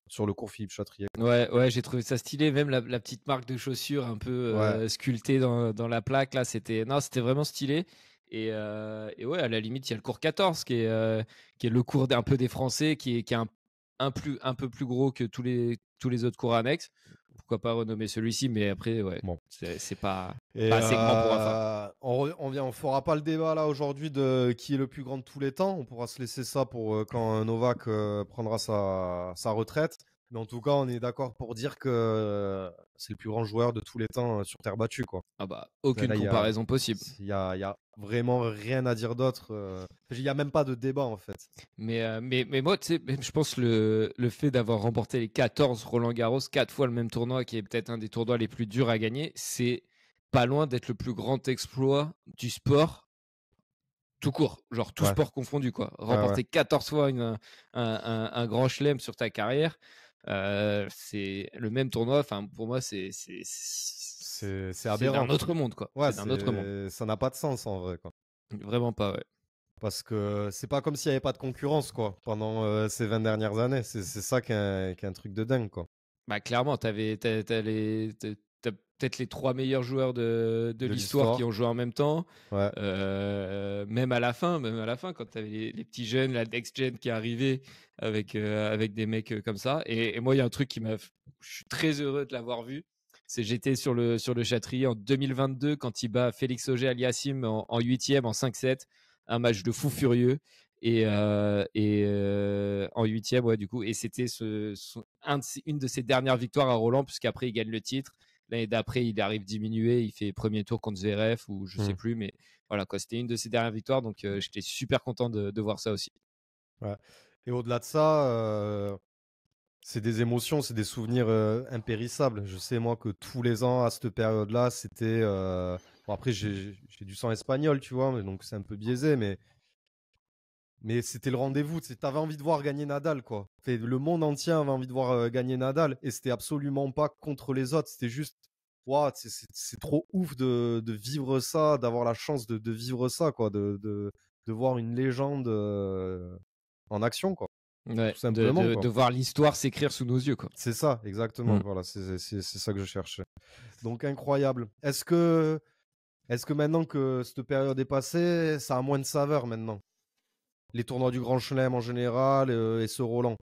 sur le cours Philippe Chatrier. Ouais, j'ai trouvé ça stylé. Même la petite marque de chaussures un peu Ouais. sculptée dans la plaque, là, c'était vraiment stylé. Et ouais, à la limite, il y a le cours 14 qui est le cours un peu des Français, qui est un peu plus gros que tous les autres cours annexes. Pourquoi pas renommer celui-ci, mais après, ouais, Bon. c'est pas Et assez grand pour Rafa. on fera pas le débat là aujourd'hui de qui est le plus grand de tous les temps. On pourra se laisser ça pour quand Novak prendra sa retraite. Mais en tout cas, on est d'accord pour dire que c'est le plus grand joueur de tous les temps sur terre battue, quoi. Ah bah, aucune Là, comparaison possible. il y a vraiment rien à dire d'autre. Il y a même pas de débat en fait. Mais moi, tu sais, je pense le fait d'avoir remporté les 14 Roland Garros, 4 fois le même tournoi, qui est peut-être un des tournois les plus durs à gagner, c'est pas loin d'être le plus grand exploit du sport tout court, genre tout Ouais. sport confondu, quoi. Ouais, Remporter ouais. 14 fois un grand chelem sur ta carrière, c'est le même tournoi. Enfin, pour moi, c'est aberrant. d'un autre monde, quoi. Ouais, C'est d'un autre monde. ça n'a pas de sens en vrai, quoi. Vraiment pas, ouais. Parce que c'est pas comme s'il n'y avait pas de concurrence, quoi, pendant ces 20 dernières années. C'est ça qui est un truc de dingue, quoi. Bah, clairement, t'as peut-être les 3 meilleurs joueurs de l'histoire qui ont joué en même temps. Ouais. Même à la fin, quand t'avais les petits jeunes, la next gen qui arrivait avec des mecs comme ça. Et moi, il y a un truc je suis très heureux de l'avoir vu. C'est j'étais sur le Châtrier en 2022 quand il bat Félix Auger-Aliassime en 8e, en 5-7. Un match de fou furieux. Et en 8e, ouais, du coup. Et c'était une de ses dernières victoires à Roland, puisqu'après, il gagne le titre. L'année d'après, il arrive diminué. Il fait premier tour contre Zverev ou je sais plus. Mais voilà, quoi. C'était une de ses dernières victoires. Donc, j'étais super content de voir ça aussi. Ouais. Et au-delà de ça, c'est des émotions, c'est des souvenirs impérissables. Je sais, moi, que tous les ans, à cette période-là, c'était. Bon, après, j'ai du sang espagnol, tu vois, donc c'est un peu biaisé, mais c'était le rendez-vous. Tu avais envie de voir gagner Nadal, quoi. Le monde entier avait envie de voir gagner Nadal, et c'était absolument pas contre les autres. C'était juste, wow, c'est trop ouf de vivre ça, d'avoir la chance de vivre ça, quoi, de voir une légende en action, quoi. Ouais, Tout simplement, quoi. de voir l'histoire s'écrire sous nos yeux, quoi. C'est ça, exactement. Voilà, c'est ça que je cherchais. Donc incroyable. Est-ce que maintenant que cette période est passée, ça a moins de saveur maintenant? Les tournois du Grand Chelem en général et ce Roland.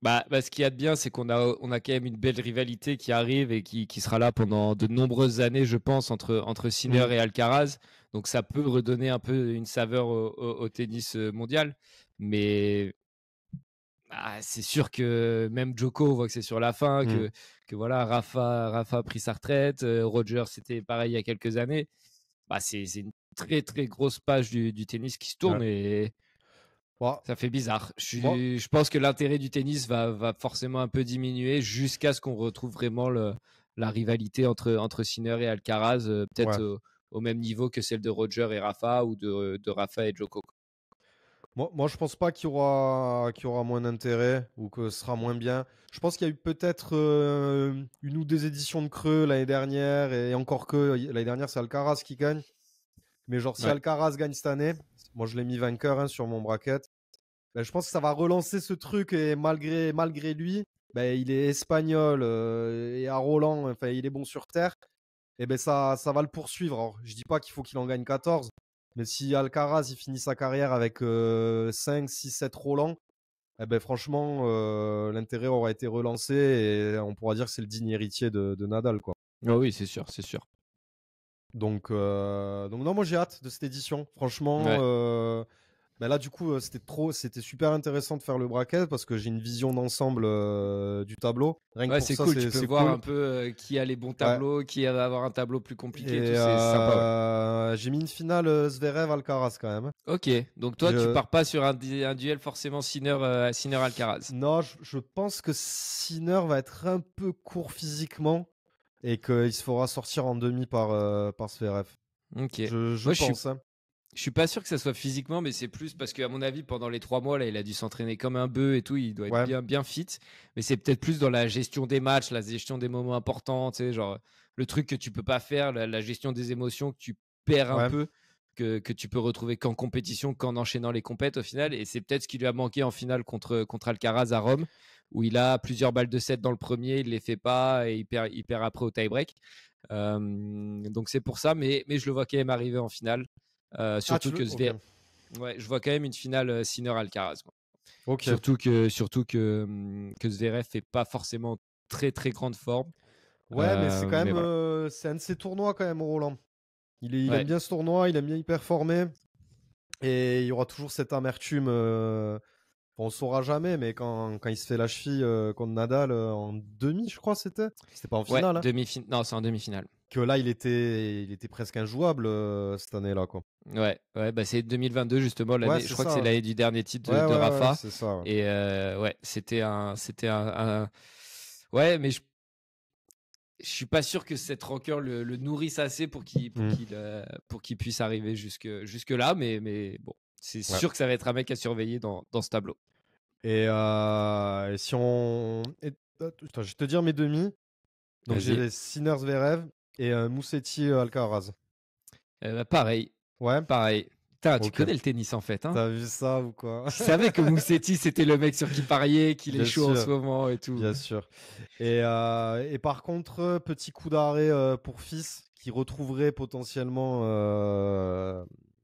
Bah, ce qu'il y a de bien, c'est qu'on a quand même une belle rivalité qui arrive et qui sera là pendant de nombreuses années, je pense, entre Sinner et Alcaraz. Donc ça peut redonner un peu une saveur au tennis mondial. Mais c'est sûr que même Djoko, on voit que c'est sur la fin, que voilà, Rafa a pris sa retraite. Roger, c'était pareil il y a quelques années. Bah, c'est une très très grosse page du tennis qui se tourne et ça fait bizarre. Je pense que l'intérêt du tennis va forcément un peu diminuer jusqu'à ce qu'on retrouve vraiment la rivalité entre Sinner et Alcaraz, peut-être au même niveau que celle de Roger et Rafa ou de Rafa et Djoko. Moi, je pense pas qu'il y aura moins d'intérêt ou que ce sera moins bien. Je pense qu'il y a eu peut-être une ou deux éditions de creux l'année dernière, et encore que l'année dernière, c'est Alcaraz qui gagne. Mais genre, si Alcaraz gagne cette année, moi je l'ai mis vainqueur sur mon bracket, ben, je pense que ça va relancer ce truc, et malgré lui, ben, il est espagnol et à Roland, enfin, il est bon sur terre, et ben ça va le poursuivre. Alors, je dis pas qu'il faut qu'il en gagne 14, mais si Alcaraz il finit sa carrière avec 5, 6, 7 Roland, eh ben franchement, l'intérêt aura été relancé et on pourra dire que c'est le digne héritier de Nadal, quoi. Oh oui, c'est sûr, c'est sûr. Donc non, moi j'ai hâte de cette édition. Franchement, ben là du coup c'était super intéressant de faire le bracket parce que j'ai une vision d'ensemble du tableau. Rien que pour c'est ça, cool. Tu peux voir cool. un peu qui a les bons tableaux, qui va avoir un tableau plus compliqué. Et tout, c'est sympa. J'ai mis une finale Zverev-Alcaraz quand même. Ok, donc toi tu pars pas sur un duel forcément Sinner-Alcaraz. Non, je pense que Sinner va être un peu court physiquement et qu'il se fera sortir en demi par Zverev. Ok. Je Moi, pense. Je suis pas sûr que ça soit physiquement, mais c'est plus parce qu'à mon avis, pendant les 3 mois, là, il a dû s'entraîner comme un bœuf et tout. Il doit être bien, bien fit. Mais c'est peut-être plus dans la gestion des matchs, la gestion des moments importants, tu sais, genre le truc que tu peux pas faire, la gestion des émotions que tu perds un peu, que tu peux retrouver qu'en compétition, qu'en enchaînant les compètes au final. Et c'est peut-être ce qui lui a manqué en finale contre Alcaraz à Rome, où il a plusieurs balles de 7 dans le premier, il les fait pas et il perd après au tie-break. Donc c'est pour ça, mais je le vois quand même arriver en finale. Surtout que Zverev, je vois quand même une finale Sinner-Alcaraz. Surtout que Zverev fait pas forcément très très grande forme. Ouais, mais c'est quand même c'est un de ses tournois quand même, Roland. Il aime bien ce tournoi, il aime bien y performer. Et il y aura toujours cette amertume. On ne saura jamais, mais quand il se fait la cheville contre Nadal en demi, je crois c'était pas en finale. Non, c'est en demi-finale. Que là, il était presque injouable cette année-là, quoi. Ouais, bah c'est 2022 justement l'année. Je crois que c'est l'année du dernier titre de Rafa. C'est ça. Et c'était un. Ouais, mais je suis pas sûr que cette rancœur le nourrisse assez pour qu'il puisse arriver jusque là, mais bon, c'est sûr que ça va être un mec à surveiller dans ce tableau. Et si on, attends, je vais te dire mes demi. Donc j'ai les Sinner Zverev et Musetti Alcaraz. Pareil. Ouais. Pareil. Putain, tu connais le tennis en fait. Hein. T'as vu ça ou quoi? Je savais que Musetti c'était le mec sur qui parier, qu'il est chaud en ce moment et tout. Bien sûr. Et par contre, petit coup d'arrêt pour Fils qui retrouverait potentiellement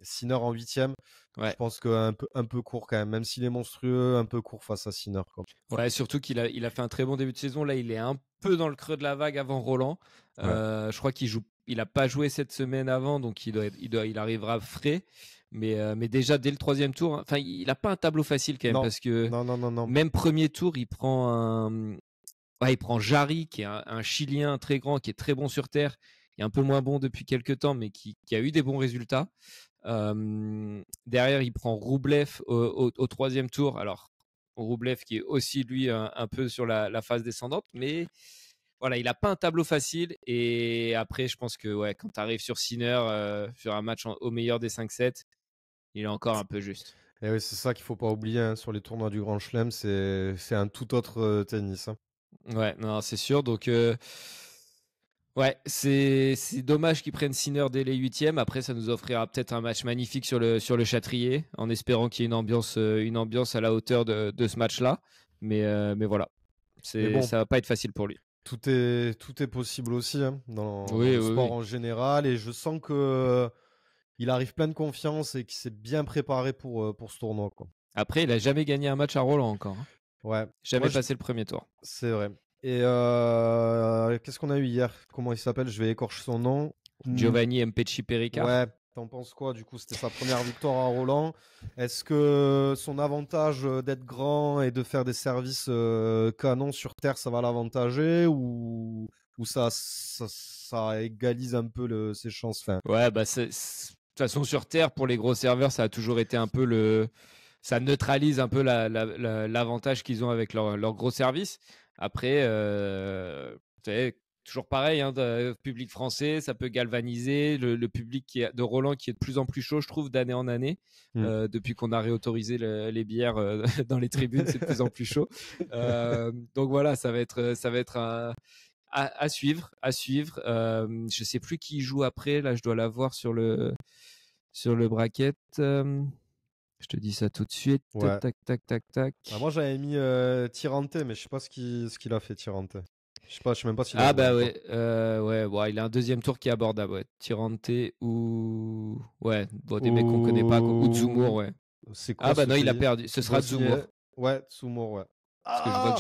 Sinner en 8e. Ouais. Je pense qu'un peu court quand même s'il est monstrueux, un peu court face à Sinner. Ouais, surtout qu'il a fait un très bon début de saison. Là, il est un peu dans le creux de la vague avant Roland. Je crois il a pas joué cette semaine avant, donc il arrivera frais. Mais déjà dès le 3e tour, enfin, il a pas un tableau facile quand même parce que non. Même premier tour, il prend Jarry, qui est un Chilien très grand, qui est très bon sur terre, qui est un peu moins bon depuis quelques temps, mais qui a eu des bons résultats. Derrière, il prend Roublev au 3e tour. Alors, Roublev qui est aussi lui un peu sur la phase descendante, mais voilà, il n'a pas un tableau facile. Et après, je pense que quand tu arrives sur Sinner, sur un match au meilleur des 5-7, il est encore un peu juste. Et oui, c'est ça qu'il faut pas oublier sur les tournois du Grand Chelem, c'est un tout autre tennis. Ouais, non, c'est sûr. Donc ouais, c'est dommage qu'ils prennent Sinner dès les 8e. Après, ça nous offrira peut-être un match magnifique sur le Châtrier, en espérant qu'il y ait une ambiance à la hauteur de ce match-là. Mais voilà, ça va pas être facile pour lui. Tout est possible aussi dans le sport en général. Et je sens que il arrive plein de confiance et qu'il s'est bien préparé pour ce tournoi, quoi. Après, il a jamais gagné un match à Roland encore. Ouais. Jamais passé le premier tour. C'est vrai. Et qu'est-ce qu'on a eu hier? Comment il s'appelle? Je vais écorcher son nom. Giovanni Mpecci Perica. Ouais. T'en penses quoi? Du coup, c'était sa première victoire à Roland. Est-ce que son avantage d'être grand et de faire des services canons sur terre, ça va l'avantager ou ça égalise un peu ses chances? Ouais, bah de toute façon, sur terre, pour les gros serveurs, ça a toujours été un peu ça neutralise un peu l'avantage qu'ils ont avec leur gros service. Après, toujours pareil, public français, ça peut galvaniser le public de Roland qui est de plus en plus chaud, je trouve, d'année en année. Depuis qu'on a réautorisé les bières dans les tribunes, c'est de plus en plus chaud. Donc voilà, ça va être à suivre. Je sais plus qui joue après. Là, je dois la voir sur le bracket. Je te dis ça tout de suite. Ouais. Tac. Moi, j'avais mis Tirante, mais je sais pas ce qu'il a fait, Tirante. Je sais même pas s'il a ouais. Il a un 2e tour qui est abordable. Ouais. Tirante ou des mecs qu'on connaît pas. Ou Tsumur, ouais. C'est quoi non, il a perdu. Ce sera Tsumur. Ouais, Tsumur, ouais. Parce que je vois que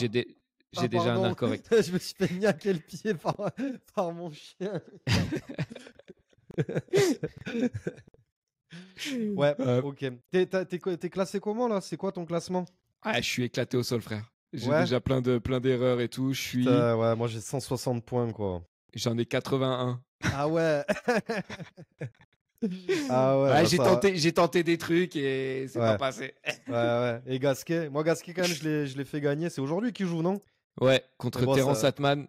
j'ai déjà un incorrect. Je me suis fait niaquer le pied par mon chien. Ouais, ok. T'es classé comment là? C'est quoi ton classement? Je suis éclaté au sol, frère. J'ai déjà plein d'erreurs et tout. Ouais, moi j'ai 160 points, quoi. J'en ai 81. Ah ouais. J'ai tenté des trucs et c'est pas passé. Ouais. Et Gasquet, quand même, je l'ai fait gagner. C'est aujourd'hui qu'il joue, non? Ouais, contre Terence Atman.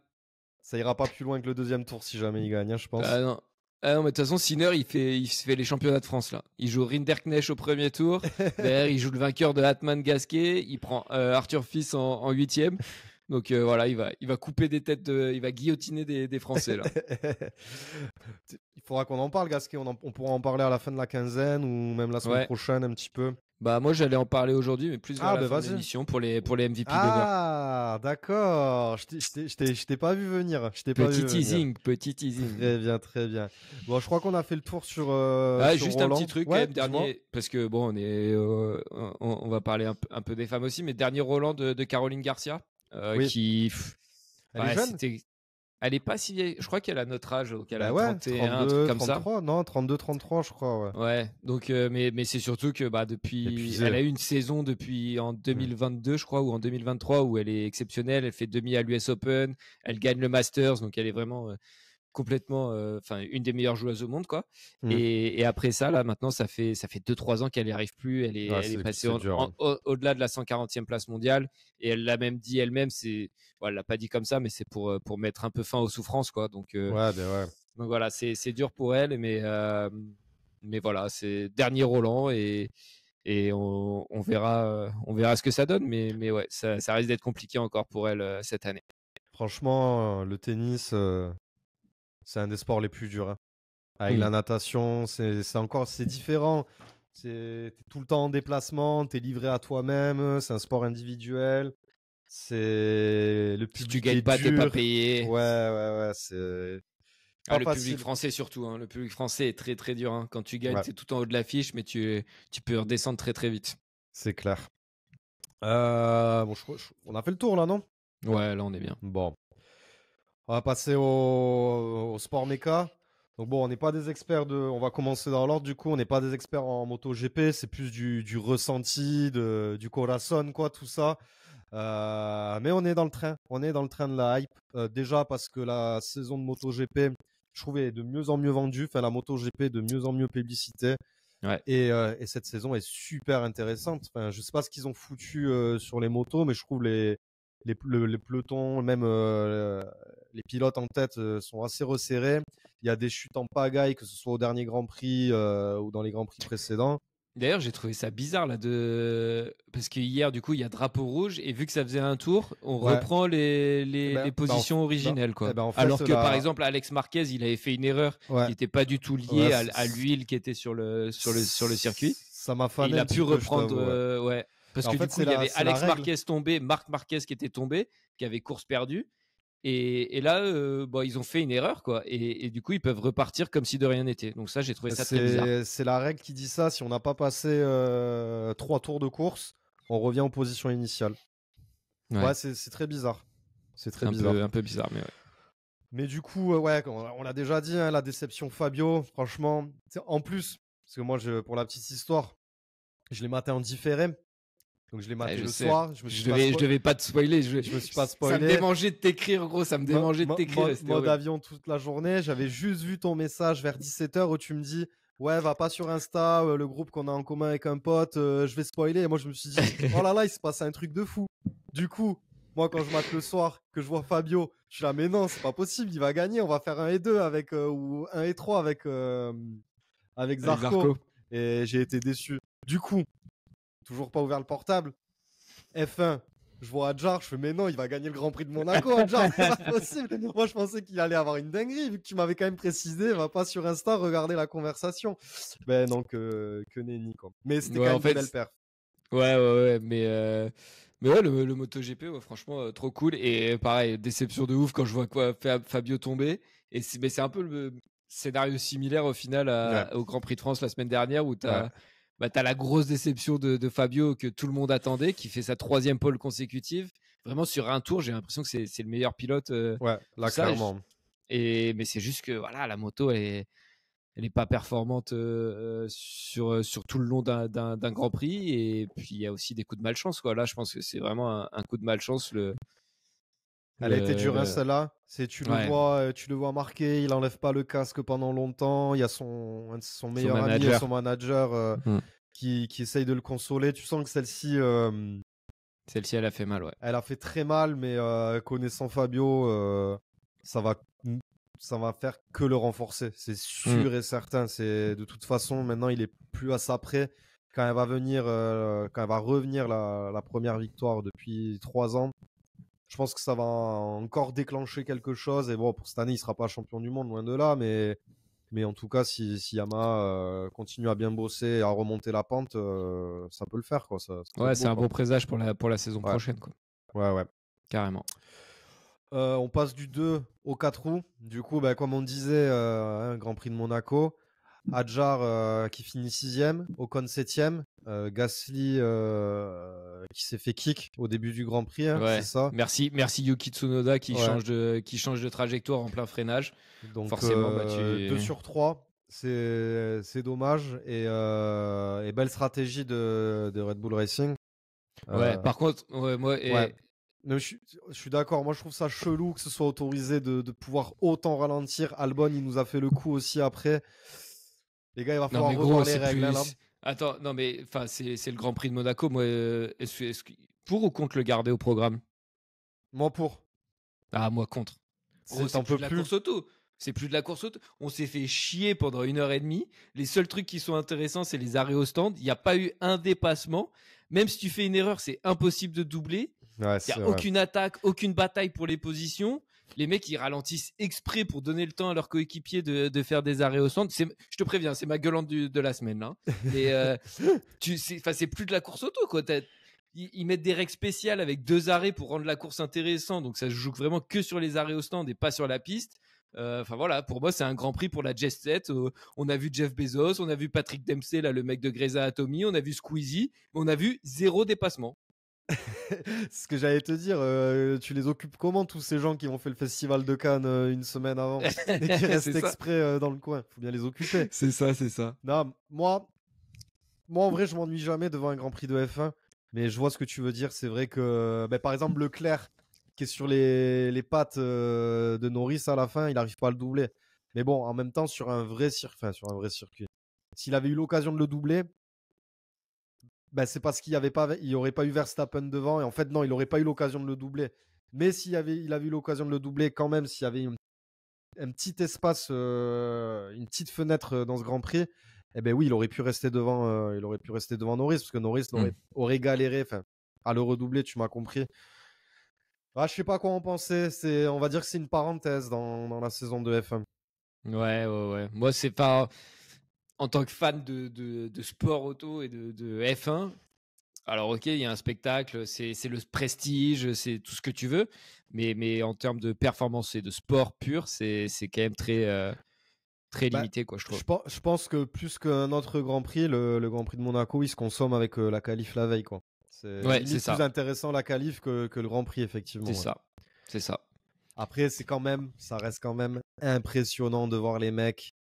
Ça ira pas plus loin que le 2e tour si jamais il gagne, je pense. Non. Ah non, mais de toute façon, Sinner, il se fait les championnats de France là. Il joue Rinderknecht au premier tour. Derrière, il joue le vainqueur de Hatman Gasquet. Il prend Arthur Fils en 8e. Donc voilà, il va couper des têtes, il va guillotiner des Français là. Il faudra qu'on en parle, Gasquet. On pourra en parler à la fin de la quinzaine ou même la semaine prochaine un petit peu. Bah moi j'allais en parler aujourd'hui, mais plus vers la fin de vas-y. l'émission pour les MVP d'honneur. Ah, d'accord. Je t'ai pas vu venir. Petit teasing. Très bien, très bien. Bon, je crois qu'on a fait le tour sur. Juste Roland. un petit truc, quand même, dernier, parce que bon, on va parler un peu des femmes aussi, mais dernier Roland de Caroline Garcia, qui. Elle est jeune. Elle est pas si vieille. Je crois qu'elle a notre âge, donc elle a 31, 32, un truc comme 33, ça. Non, 32, 33, je crois. Ouais. Donc, mais c'est surtout que depuis, elle a eu une saison depuis en 2022, je crois, ou en 2023, où elle est exceptionnelle. Elle fait demi à l'US Open, elle gagne le Masters, donc elle est vraiment complètement, une des meilleures joueuses au monde, quoi. Et après ça, là, maintenant, ça fait 2-3 ans qu'elle n'y arrive plus. Elle est passée au-delà de la 140e place mondiale. Et elle l'a même dit elle-même, elle l'a pas dit comme ça, mais c'est pour mettre un peu fin aux souffrances, quoi. Donc, donc voilà, c'est dur pour elle, mais voilà, c'est dernier Roland et on verra ce que ça donne. Mais ouais, ça risque d'être compliqué encore pour elle cette année. Franchement, le tennis, c'est un des sports les plus durs. Hein. Avec la natation, c'est différent. T'es tout le temps en déplacement, t'es livré à toi-même, c'est un sport individuel. C'est le public. Si tu gagnes pas, t'es pas payé. Ouais, c'est. Le public français surtout. Hein. Le public français est très très dur. Hein. Quand tu gagnes, t'es tout en haut de l'affiche, mais tu peux redescendre très très vite. C'est clair. On a fait le tour là, non? Ouais, là on est bien. Bon. On va passer au sport méca. Donc bon, on n'est pas des experts on va commencer dans l'ordre du coup, on n'est pas des experts en MotoGP, c'est plus du ressenti, du corazon, quoi, tout ça. Mais on est dans le train, de la hype. Déjà parce que la saison de MotoGP, je trouvais, est de mieux en mieux vendue. Enfin, la MotoGP est de mieux en mieux publicité. Ouais. Et cette saison est super intéressante. Enfin, je sais pas ce qu'ils ont foutu sur les motos, mais je trouve les pelotons, même les pilotes en tête sont assez resserrés. Il y a des chutes en pagaille, que ce soit au dernier Grand Prix ou dans les Grands Prix précédents. D'ailleurs, j'ai trouvé ça bizarre là parce que hier, du coup, il y a drapeau rouge et vu que ça faisait un tour, on reprend les positions originelles, quoi. En fait, alors que par exemple, Alex Marquez, il avait fait une erreur qui n'était pas du tout liée à l'huile qui était sur le circuit. Ça m'a fané. Il a pu reprendre, parce que du coup, il y avait Alex Marquez tombé, Marc Marquez qui était tombé, qui avait course perdue. Et là, ils ont fait une erreur, quoi. Et du coup, ils peuvent repartir comme si de rien n'était. Donc ça, j'ai trouvé ça très bizarre. C'est la règle qui dit ça. Si on n'a pas passé 3 tours de course, on revient aux positions initiales. Ouais, c'est très bizarre. C'est très bizarre. Un peu bizarre, mais ouais. Mais du coup, on l'a déjà dit, hein, la déception Fabio, franchement. En plus, parce que moi, pour la petite histoire, je l'ai maté en différé. Donc je l'ai maté le soir. Je devais pas te spoiler. Je me suis pas spoilé. Ça me démangeait de t'écrire, gros. Ça me démangeait de t'écrire. Mode avion toute la journée. J'avais juste vu ton message vers 17h où tu me dis ouais, va pas sur Insta, le groupe qu'on a en commun avec un pote, je vais spoiler. Et moi je me suis dit oh là là, il se passe un truc de fou. Du coup, moi quand je mate le soir, que je vois Fabio, je suis là mais non, c'est pas possible, il va gagner. On va faire 1 et 2 avec ou 1 et 3 avec Zarco. Et j'ai été déçu. Du coup, toujours pas ouvert le portable. F1, je vois Adjar, je fais mais non, il va gagner le Grand Prix de Monaco, Adjar, c'est pas possible. Moi, je pensais qu'il allait avoir une dinguerie, vu que tu m'avais quand même précisé, va pas sur Insta regarder la conversation. Ben non, que nenni, quoi. Mais c'était quand même une belle perf. Ouais, mais ouais, le MotoGP, franchement, trop cool. Et pareil, déception de ouf quand je vois Fabio tomber. Mais c'est un peu le scénario similaire au final au Grand Prix de France la semaine dernière où t'as la grosse déception de Fabio que tout le monde attendait, qui fait sa 3e pole consécutive. Vraiment, sur un tour, j'ai l'impression que c'est le meilleur pilote. Ouais, là, clairement. Mais c'est juste que voilà, la moto, elle est pas performante sur tout le long d'un Grand Prix. Et puis, il y a aussi des coups de malchance, quoi. Là, je pense que c'est vraiment un coup de malchance. Elle a été dure, celle-là. Tu le vois marquer, il enlève pas le casque pendant longtemps. Il y a son meilleur ami, son manager, qui essaye de le consoler. Tu sens que celle-ci, elle a fait mal, ouais. Elle a fait très mal, mais connaissant Fabio, ça va ça va faire que le renforcer. C'est sûr et certain. De toute façon, maintenant, il est plus à ça près. Quand elle va revenir la première victoire depuis 3 ans, je pense que ça va encore déclencher quelque chose. Et bon, pour cette année, il sera pas champion du monde, loin de là, mais en tout cas, si Yamaha continue à bien bosser et à remonter la pente, ça peut le faire, quoi. Ouais, c'est un bon présage pour la saison prochaine, quoi. Ouais. Carrément. On passe du 2 au 4 roues. Du coup, comme on disait, Grand Prix de Monaco. Adjar qui finit 6e, Ocon 7e, Gasly qui s'est fait kick au début du Grand Prix, ouais. C'est ça. Merci Yuki Tsunoda qui change de trajectoire en plein freinage. Donc forcément, 2 sur 3, c'est dommage et belle stratégie de Red Bull Racing. Ouais. Par contre, moi. Mais je suis d'accord. Moi, je trouve ça chelou que ce soit autorisé de pouvoir autant ralentir. Albon, il nous a fait le coup aussi après. Les gars, il va falloir revoir les règles. Là. Attends, non mais c'est le Grand Prix de Monaco. Moi, pour ou contre le garder au programme? Moi pour. Ah, moi contre. C'est plus de la course auto. C'est plus de la course auto. On s'est fait chier pendant 1h30. Les seuls trucs qui sont intéressants, c'est les arrêts au stand. Il n'y a pas eu un dépassement. Même si tu fais une erreur, c'est impossible de doubler. Il n'y a aucune attaque, aucune bataille pour les positions. Les mecs, ils ralentissent exprès pour donner le temps à leurs coéquipiers de faire des arrêts au centre. Je te préviens, c'est ma gueulante de la semaine. Hein. Et, c'est plus de la course auto, quoi. Ils mettent des règles spéciales avec 2 arrêts pour rendre la course intéressante. Donc, ça se joue vraiment que sur les arrêts au stand et pas sur la piste. Voilà, pour moi, c'est un grand prix pour la Jet Set. On a vu Jeff Bezos, on a vu Patrick Dempsey, là, le mec de Grey's Anatomy, on a vu Squeezie, mais on a vu 0 dépassement. C'est ce que j'allais te dire. Tu les occupes comment, tous ces gens qui ont fait le festival de Cannes une semaine avant et qui restent exprès dans le coin? Faut bien les occuper. C'est ça. Non, moi, en vrai, je m'ennuie jamais devant un Grand Prix de F1. Mais je vois ce que tu veux dire. C'est vrai que, par exemple, Leclerc, qui est sur les pattes de Norris à la fin, il n'arrive pas à le doubler. Mais bon, en même temps, sur un vrai circuit, s'il avait eu l'occasion de le doubler, c'est parce qu'il n'y aurait pas eu Verstappen devant. Et en fait, non, il n'aurait pas eu l'occasion de le doubler. Mais il avait eu l'occasion de le doubler quand même, s'il y avait un petit espace, une petite fenêtre dans ce Grand Prix, oui, il aurait pu rester devant Norris, parce que Norris aurait galéré à le redoubler, tu m'as compris. Je sais pas quoi en penser. On va dire que c'est une parenthèse dans la saison de F1. Ouais. Moi, c'est pas... En tant que fan de sport auto et de F1, alors ok, il y a un spectacle, c'est le prestige, c'est tout ce que tu veux, mais en termes de performance et de sport pur, c'est quand même très limité, quoi, je trouve. Je pense que plus qu'un autre Grand Prix, le Grand Prix de Monaco, il se consomme avec la qualif la veille, quoi. C'est plus intéressant la qualif que le Grand Prix, effectivement. C'est ça. Après, ça reste quand même impressionnant de voir les mecs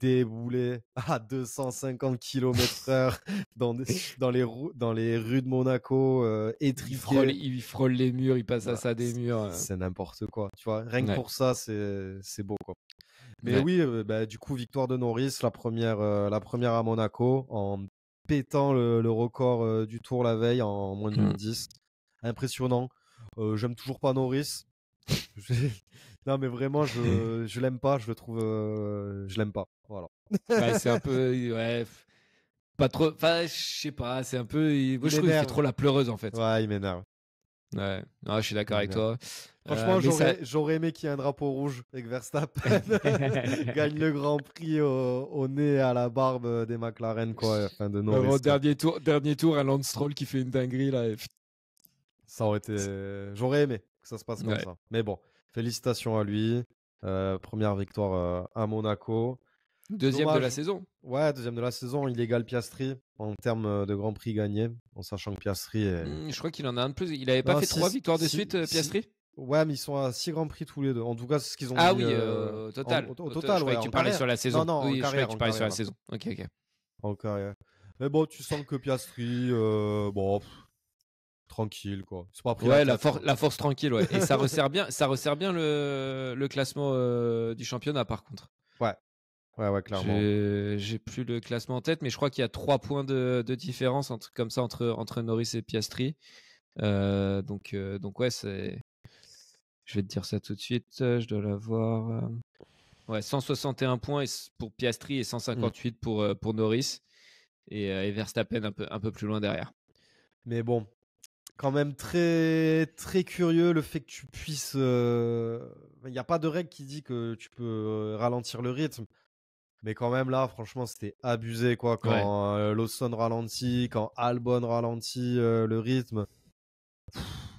débouler à 250 km/h dans les rues de Monaco, étriqués. Ils frôlent les murs, ils passent à ça des murs. C'est n'importe quoi, tu vois. Rien que pour ça, c'est beau, quoi. Mais oui, du coup, victoire de Norris, la première à Monaco, en pétant le record du Tour la veille en moins de 10. Impressionnant. J'aime toujours pas Norris. Non, mais vraiment, je l'aime pas. Je le trouve, je l'aime pas. Voilà. C'est un peu, pas trop. Enfin, je sais pas. C'est un peu. Moi, je trouve qu'il fait trop la pleureuse, en fait. Ouais, il m'énerve. Ouais. Non, je suis d'accord avec toi. Franchement, j'aurais aimé qu'il y ait un drapeau rouge et que Verstappen gagne le Grand Prix au nez et à la barbe des McLaren, quoi. Enfin, de Norris, dernier tour, un Lance Stroll qui fait une dinguerie là. Ça aurait été. J'aurais aimé que ça se passe comme ça. Mais bon, félicitations à lui. Première victoire à Monaco. Deuxième de la saison. Ouais, deuxième de la saison. Il égale Piastri en termes de Grand Prix gagnés, en sachant que Piastri est... je crois qu'il en a un de plus. Il avait pas fait 3 victoires de suite, Piastri. Ouais, mais ils sont à 6 Grands Prix tous les deux. En tout cas, c'est ce qu'ils ont dit. Au total. Au total, je croyais que tu parlais sur la saison. Non, oui, en carrière. Je croyais que tu parlais sur la saison. Ok. En carrière. Mais bon, tu sens que Piastri, tranquille, quoi. C'est pas pris la force tranquille, ouais. Et ça resserre bien le classement du championnat, par contre. Ouais, clairement. J'ai plus le classement en tête, mais je crois qu'il y a 3 points de différence, un truc comme ça, entre Norris et Piastri. Donc ouais, c'est... Je vais te dire ça tout de suite. Je dois l'avoir. Ouais, 161 points pour Piastri et 158 pour Norris. Et Verstappen un peu plus loin derrière. Mais bon, quand même très, très curieux le fait que tu puisses. Il n'y a pas de règle qui dit que tu peux ralentir le rythme. Mais quand même, là, franchement, c'était abusé, quoi. Quand Lawson ralentit, quand Albon ralentit le rythme.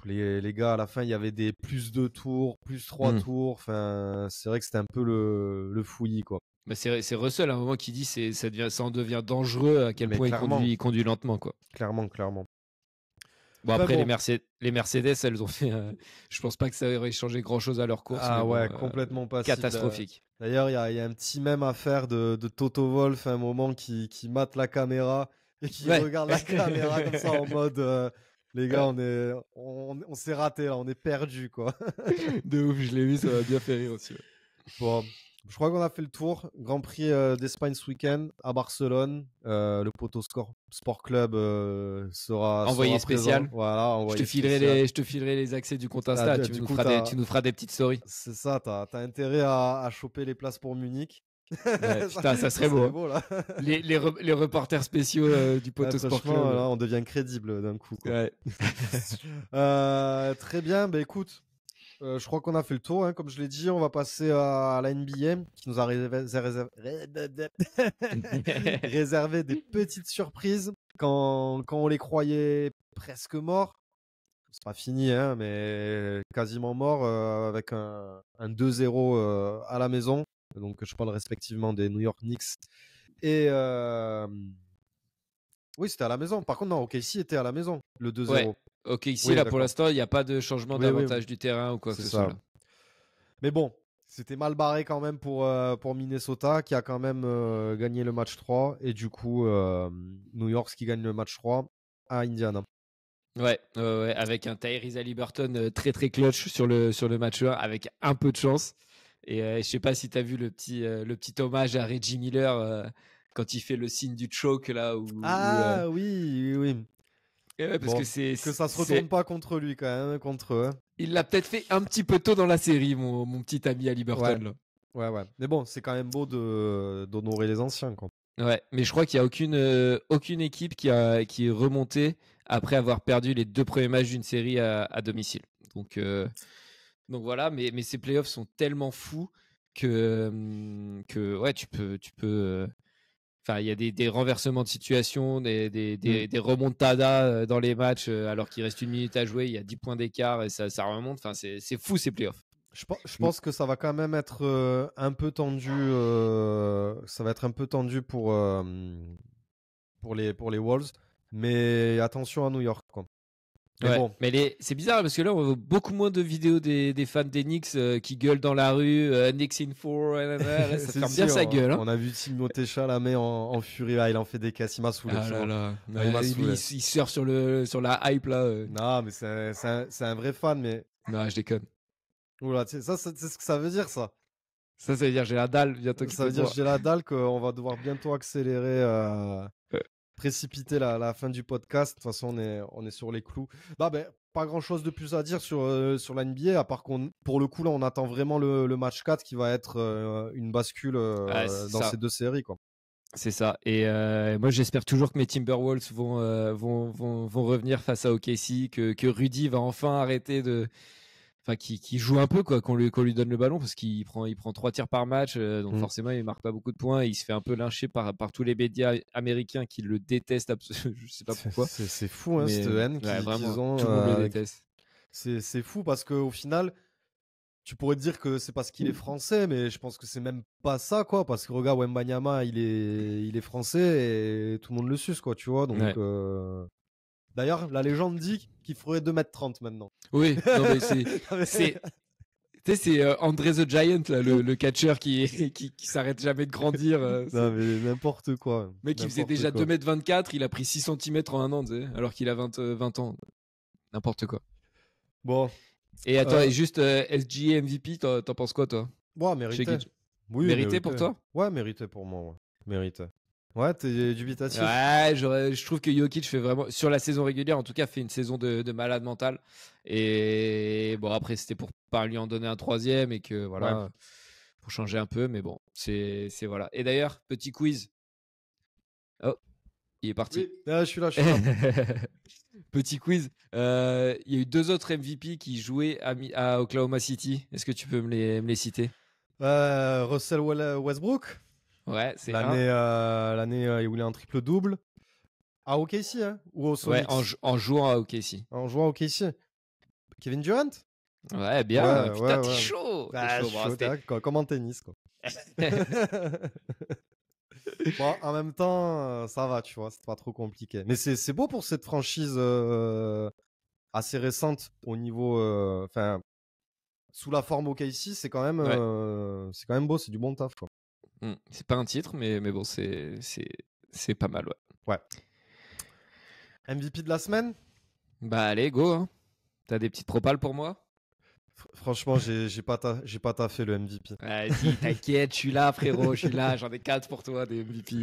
Les gars, à la fin, il y avait des plus 2 tours, plus 3 tours. Enfin, c'est vrai que c'était un peu le fouillis, quoi. Bah c'est Russell à un moment qui dit ça en devient dangereux à quel point il conduit lentement, quoi. Clairement. Bon, après, les Mercedes, elles ont fait. Je pense pas que ça aurait changé grand-chose à leur course. Ah ouais, complètement passif. Catastrophique. D'ailleurs, il y a un petit mème à faire de Toto Wolff à un moment qui mate la caméra et qui regarde la caméra comme ça en mode les gars, on s'est raté là, on est perdu quoi. De ouf, je l'ai vu, ça m'a bien fait rire aussi. Bon, je crois qu'on a fait le tour. Grand Prix d'Espagne ce week-end à Barcelone. Le Poteau Sport Club sera envoyé sera spécial. Présent. Voilà, envoyé je te filerai les accès du compte Insta. Tu nous feras des petites stories. C'est ça, t'as intérêt à choper les places pour Munich. Ouais, putain, ça serait beau. Là. les reporters spéciaux du Poteau Sport Club. Là, on devient crédible d'un coup. Quoi. Ouais. Très bien, bah écoute. Je crois qu'on a fait le tour, hein. Comme je l'ai dit, on va passer à la NBA qui nous a réservé des petites surprises quand on les croyait presque morts. C'est pas fini, hein, mais quasiment morts avec un 2-0 à la maison. Donc je parle respectivement des New York Knicks et oui, c'était à la maison. Par contre, non, OKC était à la maison, le 2-0. Ouais. Ok, ici, là, pour l'instant, il n'y a pas de changement d'avantage du terrain ou quoi que ce soit. Mais bon, c'était mal barré quand même pour Minnesota, qui a quand même gagné le match 3. Et du coup, New York qui gagne le match 3 à Indiana. Ouais, avec un Tyrese Haliburton très très clutch sur le match 1, avec un peu de chance. Et je sais pas si tu as vu le petit hommage à Reggie Miller quand il fait le signe du choke là. Oui. Ouais, parce que ça se retourne pas contre lui quand même, contre eux. Il l'a peut-être fait un petit peu tôt dans la série, mon petit ami Haliburton. Ouais. Mais bon, c'est quand même beau d'honorer les anciens, quoi. Ouais, mais je crois qu'il y a aucune équipe qui est remontée après avoir perdu les 2 premiers matchs d'une série à domicile. Donc voilà, mais ces playoffs sont tellement fous que ouais, tu peux. Enfin, il y a des renversements de situation, des remontadas dans les matchs alors qu'il reste 1 minute à jouer, il y a 10 points d'écart et ça remonte. Enfin, c'est fou ces playoffs. Je pense que ça va quand même être un peu tendu. Ça va être un peu tendu pour les Wolves, mais attention à New York, quoi. Mais bon. Mais c'est bizarre parce que là on voit beaucoup moins de vidéos des fans des Knicks qui gueulent dans la rue, Knicks in 4, ça ferme bien sa gueule. Hein. On a vu Timothée Chalamet en furie, il en fait des casses, il m'a saoulé. Il surfe sur la hype là. Non, mais c'est un vrai fan, mais. Non, je déconne. Oula, c'est ce que ça veut dire, ça. Ça veut dire j'ai la dalle bientôt. Ça veut dire j'ai la dalle, qu'on va devoir bientôt accélérer. Précipiter la fin du podcast. De toute façon, on est sur les clous. Pas grand chose de plus à dire sur la NBA, à part pour le coup, là, on attend vraiment le match 4 qui va être une bascule dans ces 2 séries, quoi. C'est ça. Et moi, j'espère toujours que mes Timberwolves vont revenir face à OKC, que Rudy va enfin arrêter qui joue un peu, quoi, qu'on lui donne le ballon, parce qu'il prend 3 tirs par match, donc forcément il marque pas beaucoup de points et il se fait un peu lyncher par tous les médias américains qui le détestent absolument. Je sais pas pourquoi. C'est fou, hein, cette haine qu'ils ont. Tout le monde le déteste. C'est fou parce qu'au final, tu pourrais te dire que c'est parce qu'il est français, mais je pense que c'est même pas ça, quoi, parce que regarde, Wembanyama, il est français et tout le monde le suce, quoi, tu vois, donc. D'ailleurs, la légende dit qu'il ferait 2,30 m maintenant. Oui, non, mais c'est André the Giant, là, le catcheur qui s'arrête jamais de grandir. Non, mais n'importe quoi. Le mec, il faisait déjà 2,24 m, il a pris 6 cm en 1 an, alors qu'il a 20 ans. N'importe quoi. Bon. Et attends, et juste SGA MVP, t'en penses quoi, toi? Bon, mérité. Oui, mérité pour toi? Ouais, mérité pour moi. Ouais. Mérité. Ouais, t'es dubitatif. Ouais, je trouve que Jokic fait vraiment, sur la saison régulière, en tout cas, fait une saison de malade mental. Et bon, après, c'était pour pas lui en donner un troisième et que voilà, pour changer un peu. Mais bon, c'est voilà. Et d'ailleurs, petit quiz. Oh, il est parti. Oui. Ah, je suis là. Petit quiz. Il y a eu 2 autres MVP qui jouaient à Oklahoma City. Est-ce que tu peux me les citer? Russell Westbrook. Ouais, c'est L'année où il a un triple-double. À OKC, hein, ou au ouais, Sonics. en jouant à OKC. En jouant à OKC. Kevin Durant. Ouais, bien. Ouais, Putain, ouais, t'es ouais. chaud. Ah, T'es je chaud, suis bon, chaud, c'était- comme en tennis, quoi. Bon, en même temps, ça va, tu vois, c'est pas trop compliqué. Mais c'est beau pour cette franchise assez récente au niveau, enfin, sous la forme OKC, c'est quand même, Ouais. c'est quand même beau, c'est du bon taf, quoi. C'est pas un titre, mais bon, c'est pas mal, ouais. Ouais. MVP de la semaine? Bah allez, go. Hein. T'as des petites propales pour moi? Franchement, j'ai pas taffé le MVP. Vas-y, t'inquiète, je suis là, frérot, je suis là. J'en ai 4 pour toi, des MVP.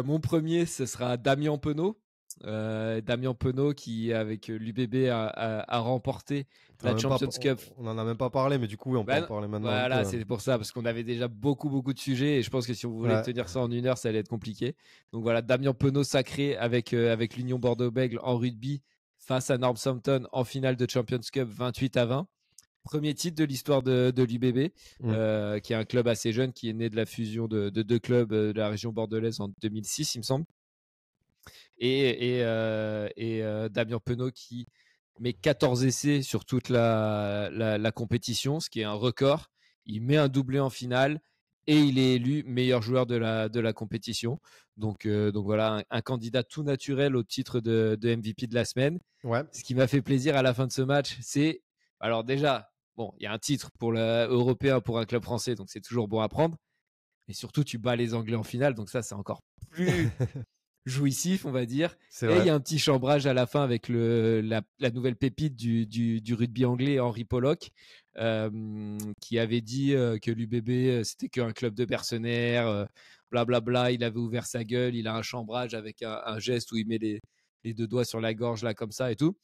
Mon premier, ce sera Damien Penaud. Damien Penaud qui, avec l'UBB, a remporté On en a la même Champions pas- Cup. On en a même pas parlé, mais du coup, oui, on peut Bah, en parler maintenant. voilà, un peu. c'est pour ça, parce qu'on avait déjà beaucoup de sujets et je pense que si on voulait Ouais. tenir ça en 1 heure, ça allait être compliqué. Donc voilà, Damien Penaud sacré avec l'Union Bordeaux-Bègles en rugby face à Northampton en finale de Champions Cup 28-20. Premier titre de l'histoire de l'UBB, qui est un club assez jeune qui est né de la fusion de 2 clubs de la région bordelaise en 2006, il me semble. Et Damien Penaud qui met 14 essais sur toute la compétition, ce qui est un record. Il met un doublé en finale et il est élu meilleur joueur de la compétition. Donc voilà, un candidat tout naturel au titre de MVP de la semaine. Ouais. Ce qui m'a fait plaisir à la fin de ce match, c'est... Alors déjà, bon, il y a un titre pour européen pour un club français, donc c'est toujours bon à prendre. Mais surtout, tu bats les Anglais en finale, donc ça, c'est encore plus jouissif, on va dire. C'est Et il vrai. y a un petit chambrage à la fin avec la nouvelle pépite du rugby anglais, Henry Pollock, qui avait dit que l'UBB, c'était qu'un club de mercenaires, blablabla. Il avait ouvert sa gueule, il a un chambrage avec un geste où il met les 2 doigts sur la gorge, là, comme ça et tout.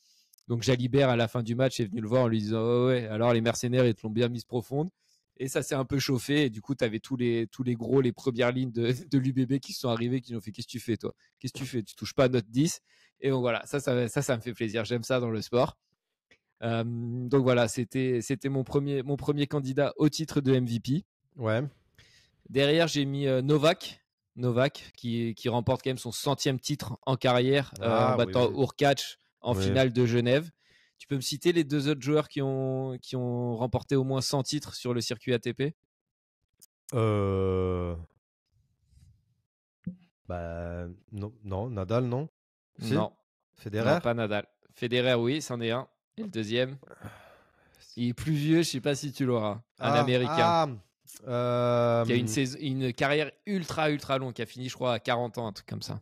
Donc Jalibert, à la fin du match, est venu le voir en lui disant oh, ouais, alors les mercenaires, ils te l'ont bien mise profonde. Et ça s'est un peu chauffé. Et du coup, tu avais tous les gros, les premières lignes de l'UBB qui sont arrivés, qui nous ont fait qu'est-ce que tu fais, toi? Qu'est-ce que tu fais? Tu touches pas à notre 10. Et donc voilà, ça me fait plaisir. J'aime ça dans le sport. Donc voilà, c'était mon premier candidat au titre de MVP. Ouais. Derrière, j'ai mis Novak qui remporte quand même son 100e titre en carrière en battant Urkac en finale de Genève. Tu peux me citer les 2 autres joueurs qui ont remporté au moins 100 titres sur le circuit ATP? Bah non, Nadal non. Si? Non. Federer? Non, pas Nadal. Federer, oui, c'en est un. Et le deuxième? Il est plus vieux, je sais pas si tu l'auras. Un Américain. Qui a une carrière ultra longue, qui a fini, je crois, à 40 ans, un truc comme ça.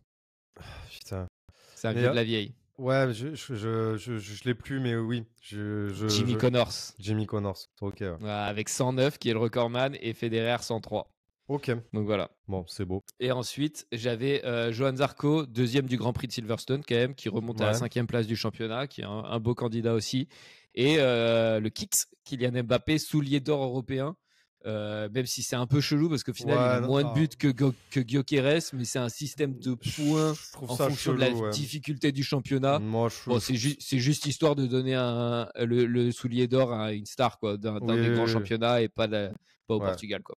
Putain. C'est un vieux de la vieille. Ouais, je l'ai plus, mais oui. Jimmy Connors. Jimmy Connors, ok. Ouais. Voilà, avec 109, qui est le recordman, et Federer 103. Ok. Donc voilà. Bon, c'est beau. Et ensuite, j'avais Johan Zarco, 2e du Grand Prix de Silverstone, quand même, qui remonte à la 5e place du championnat, qui est un beau candidat aussi. Et le Kicks, Kylian Mbappé, soulier d'or européen. Même si c'est un peu chelou parce qu'au final il a moins de buts que Gyökeres, mais c'est un système de points en fonction de la difficulté du championnat. C'est juste histoire de donner le soulier d'or à une star quoi, d'un des grands championnats et pas au Portugal quoi.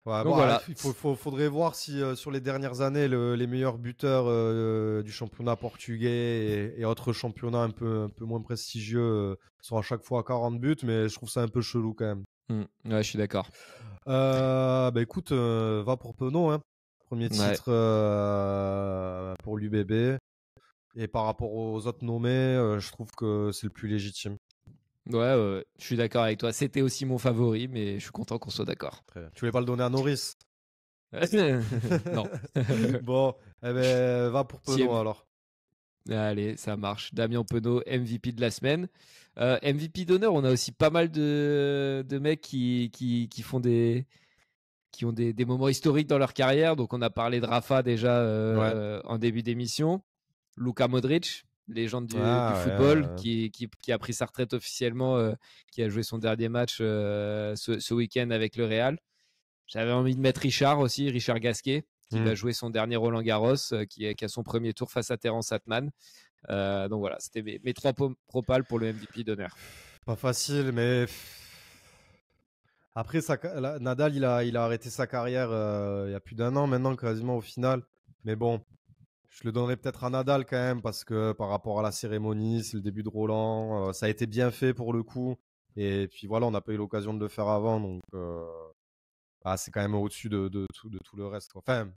Ouais, donc voilà. Il faudrait voir si sur les dernières années les meilleurs buteurs du championnat portugais et autres championnats un peu moins prestigieux sont à chaque fois à 40 buts, mais je trouve ça un peu chelou quand même. Ouais, je suis d'accord. Bah écoute, va pour Penaud, hein. Premier titre pour l'UBB. Et par rapport aux autres nommés, je trouve que c'est le plus légitime. Ouais, je suis d'accord avec toi. C'était aussi mon favori, mais je suis content qu'on soit d'accord. Tu voulais pas le donner à Norris? Non. Bon, eh ben, va pour Penaud alors. Allez, ça marche. Damien Penaud, MVP de la semaine. MVP d'honneur, on a aussi pas mal de mecs qui font des qui ont des moments historiques dans leur carrière. Donc, on a parlé de Rafa déjà en début d'émission. Luka Modric, légende du football, qui a pris sa retraite officiellement, qui a joué son dernier match ce week-end avec le Real. J'avais envie de mettre Richard Gasquet, qui va jouer son dernier Roland-Garros, qui a son premier tour face à Terence Atman. Donc voilà, c'était mes 3 propals pour le MVP d'honneur. Pas facile, mais après Nadal, il a arrêté sa carrière il y a plus d'1 an maintenant, quasiment au final. Mais bon, je le donnerais peut-être à Nadal quand même, parce que par rapport à la cérémonie, c'est le début de Roland, ça a été bien fait pour le coup. Et puis voilà, on n'a pas eu l'occasion de le faire avant, donc c'est quand même au-dessus de tout le reste, quoi. Enfin,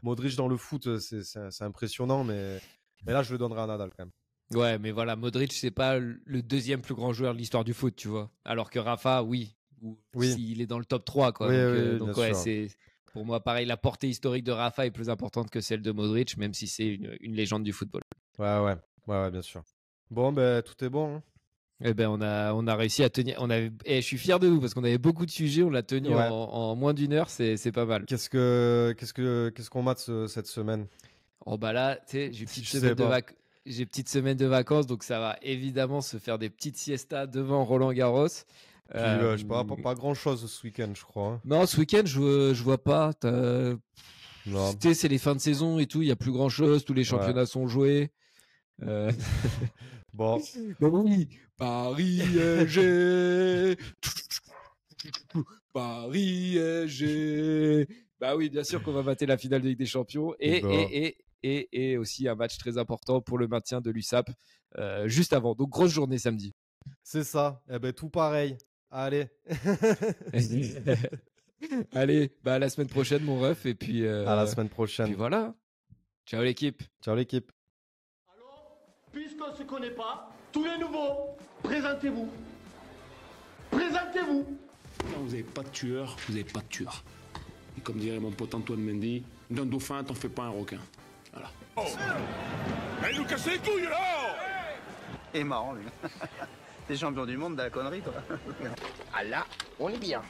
Modric dans le foot, c'est impressionnant, mais là, je le donnerai à Nadal quand même. Ouais, mais voilà, Modric, c'est pas le deuxième plus grand joueur de l'histoire du foot, tu vois. Alors que Rafa, oui. Il est dans le top 3, quoi. Donc ouais, c'est pour moi pareil, la portée historique de Rafa est plus importante que celle de Modric, même si c'est une légende du football. Ouais, bien sûr. Bon, tout est bon. Hein. Eh ben, on a réussi à tenir. Je suis fier de nous parce qu'on avait beaucoup de sujets. On l'a tenu en moins d'1 heure. C'est pas mal. Qu'est-ce qu'on mate cette semaine? Oh bah là, tu sais, j'ai petite semaine de vacances, donc ça va évidemment se faire des petites siestas devant Roland Garros. Puis, je sais pas grand chose ce week-end, je crois. Hein. Non, ce week-end, je vois pas. Tu sais, c'est les fins de saison et tout. Il y a plus grand chose. Tous les championnats sont joués. Bon. Oui. Paris SG. Paris SG. Bah oui, bien sûr qu'on va mater la finale de Ligue des Champions et aussi un match très important pour le maintien de l'USAP juste avant. Donc grosse journée samedi. C'est ça. Eh ben tout pareil. Allez. Allez, à la semaine prochaine mon ref et puis à la semaine prochaine. Puis voilà. Ciao l'équipe. Ciao l'équipe. Alors, puisqu'on ne se connaît pas, tous les nouveaux, présentez-vous. Présentez-vous. Quand vous n'avez pas de tueur, vous n'avez pas de tueur. Et comme dirait mon pote Antoine Mendy, d'un dauphin, t'en fais pas un requin. Voilà. Oh. Elle nous casse les couilles là. Il est marrant, lui. T'es champion du monde de la connerie, toi. Ah là, on est bien.